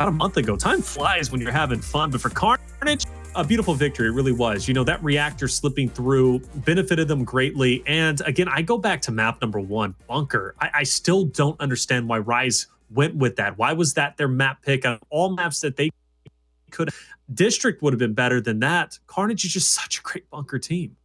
a month ago. Time flies when you're having fun, but for Carnage, a beautiful victory. It really was. You know, that Reactor slipping through benefited them greatly. And again, I go back to map number 1, Bunker. I still don't understand why RushieZ went with that. Why was that their map pick out of all maps that they could? District would have been better than that. Carnage is just such a great Bunker team.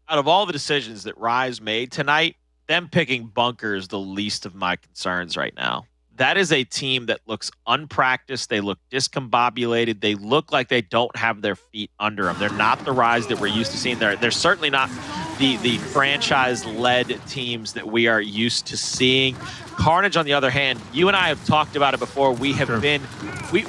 Out of all the decisions that RushieZ made tonight, them picking Bunker is the least of my concerns right now. That is a team that looks unpracticed. They look discombobulated. They look like they don't have their feet under them. They're not the RushieZ that we're used to seeing. They're certainly not the franchise-led teams that we are used to seeing. Carnage, on the other hand, you and I have talked about it before. We have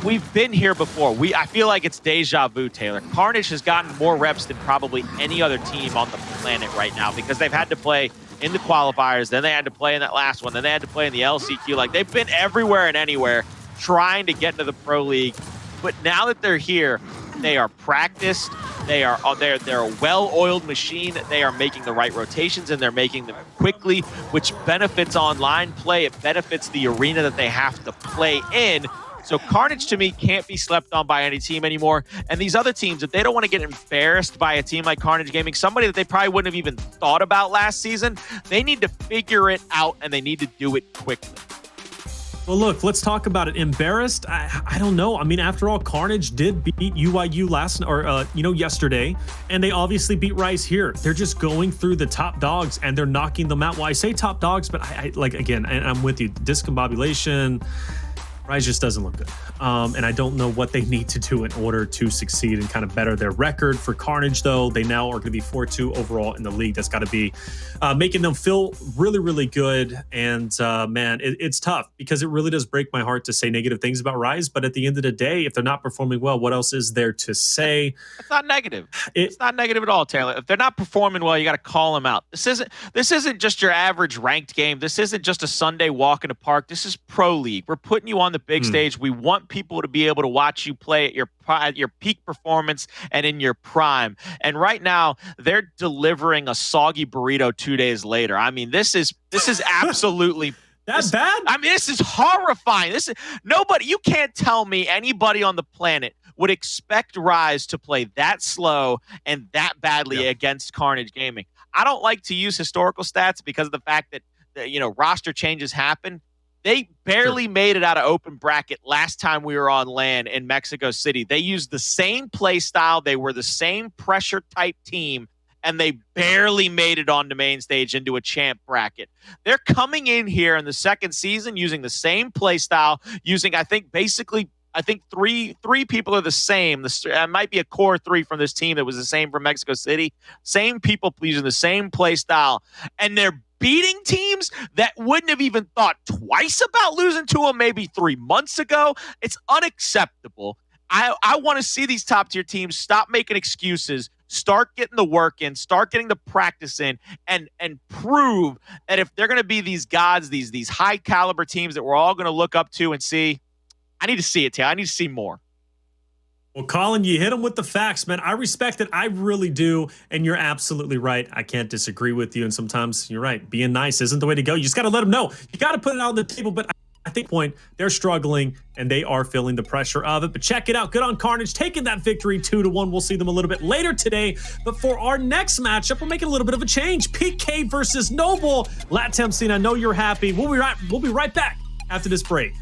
we've been here before. I feel like it's deja vu, Taylor. Carnage has gotten more reps than probably any other team on the planet right now, because they've had to play in the qualifiers, then they had to play in that last one, then they had to play in the LCQ. Like, they've been everywhere and anywhere trying to get into the Pro League. But now that they're here, they are practiced. They're a well-oiled machine. They are making the right rotations, and they're making them quickly, which benefits online play. It benefits the arena that they have to play in. So Carnage, to me, can't be slept on by any team anymore. And these other teams, if they don't want to get embarrassed by a team like Carnage Gaming, somebody that they probably wouldn't have even thought about last season, they need to figure it out, and they need to do it quickly. Well, look, let's talk about it. Embarrassed? I don't know. I mean, after all, Carnage did beat UIU yesterday, and they obviously beat RushieZ here. They're just going through the top dogs, and they're knocking them out. Well, I say top dogs, but again, and I'm with you. Discombobulation. RushieZ just doesn't look good. And I don't know what they need to do in order to succeed and kind of better their record. For Carnage, though, they now are going to be 4-2 overall in the league. That's got to be making them feel really, really good. And man, it's tough, because it really does break my heart to say negative things about RushieZ. But at the end of the day, if they're not performing well, what else is there to say? It's not negative. It's not negative at all, Taylor. If they're not performing well, you got to call them out. This isn't just your average ranked game. This isn't just a Sunday walk in the park. This is Pro League. We're putting you on the big stage. We want people to be able to watch you play at your peak performance and in your prime. And right now, they're delivering a soggy burrito 2 days later. I mean, this is absolutely That bad? I mean, this is horrifying. This is nobody. You can't tell me anybody on the planet would expect RushieZ to play that slow and that badly against Carnage Gaming. I don't like to use historical stats because of the fact that you know, roster changes happen. They barely made it out of open bracket last time we were on LAN in Mexico City. They used the same play style. They were the same pressure type team, and they barely made it on the main stage into a champ bracket. They're coming in here in the second season using the same play style, using, I think three people are the same. It might be a core three from this team that was the same from Mexico City. Same people using the same play style. And they're beating teams that wouldn't have even thought twice about losing to them maybe 3 months ago. It's unacceptable. I want to see these top tier teams stop making excuses, start getting the work in, start getting the practice in, and prove that if they're going to be these gods, these high caliber teams that we're all going to look up to and see, I need to see it, Taylor. I need to see more. Well, Colin, you hit them with the facts, man. I respect it. I really do. And you're absolutely right. I can't disagree with you. And sometimes you're right. Being nice isn't the way to go. You just got to let them know. You got to put it out on the table. But I think they're struggling and they are feeling the pressure of it. But check it out. Good on Carnage taking that victory 2-1. We'll see them a little bit later today. But for our next matchup, we're making a little bit of a change. PK versus Noble. Latem scene, I know you're happy. We'll be right back after this break.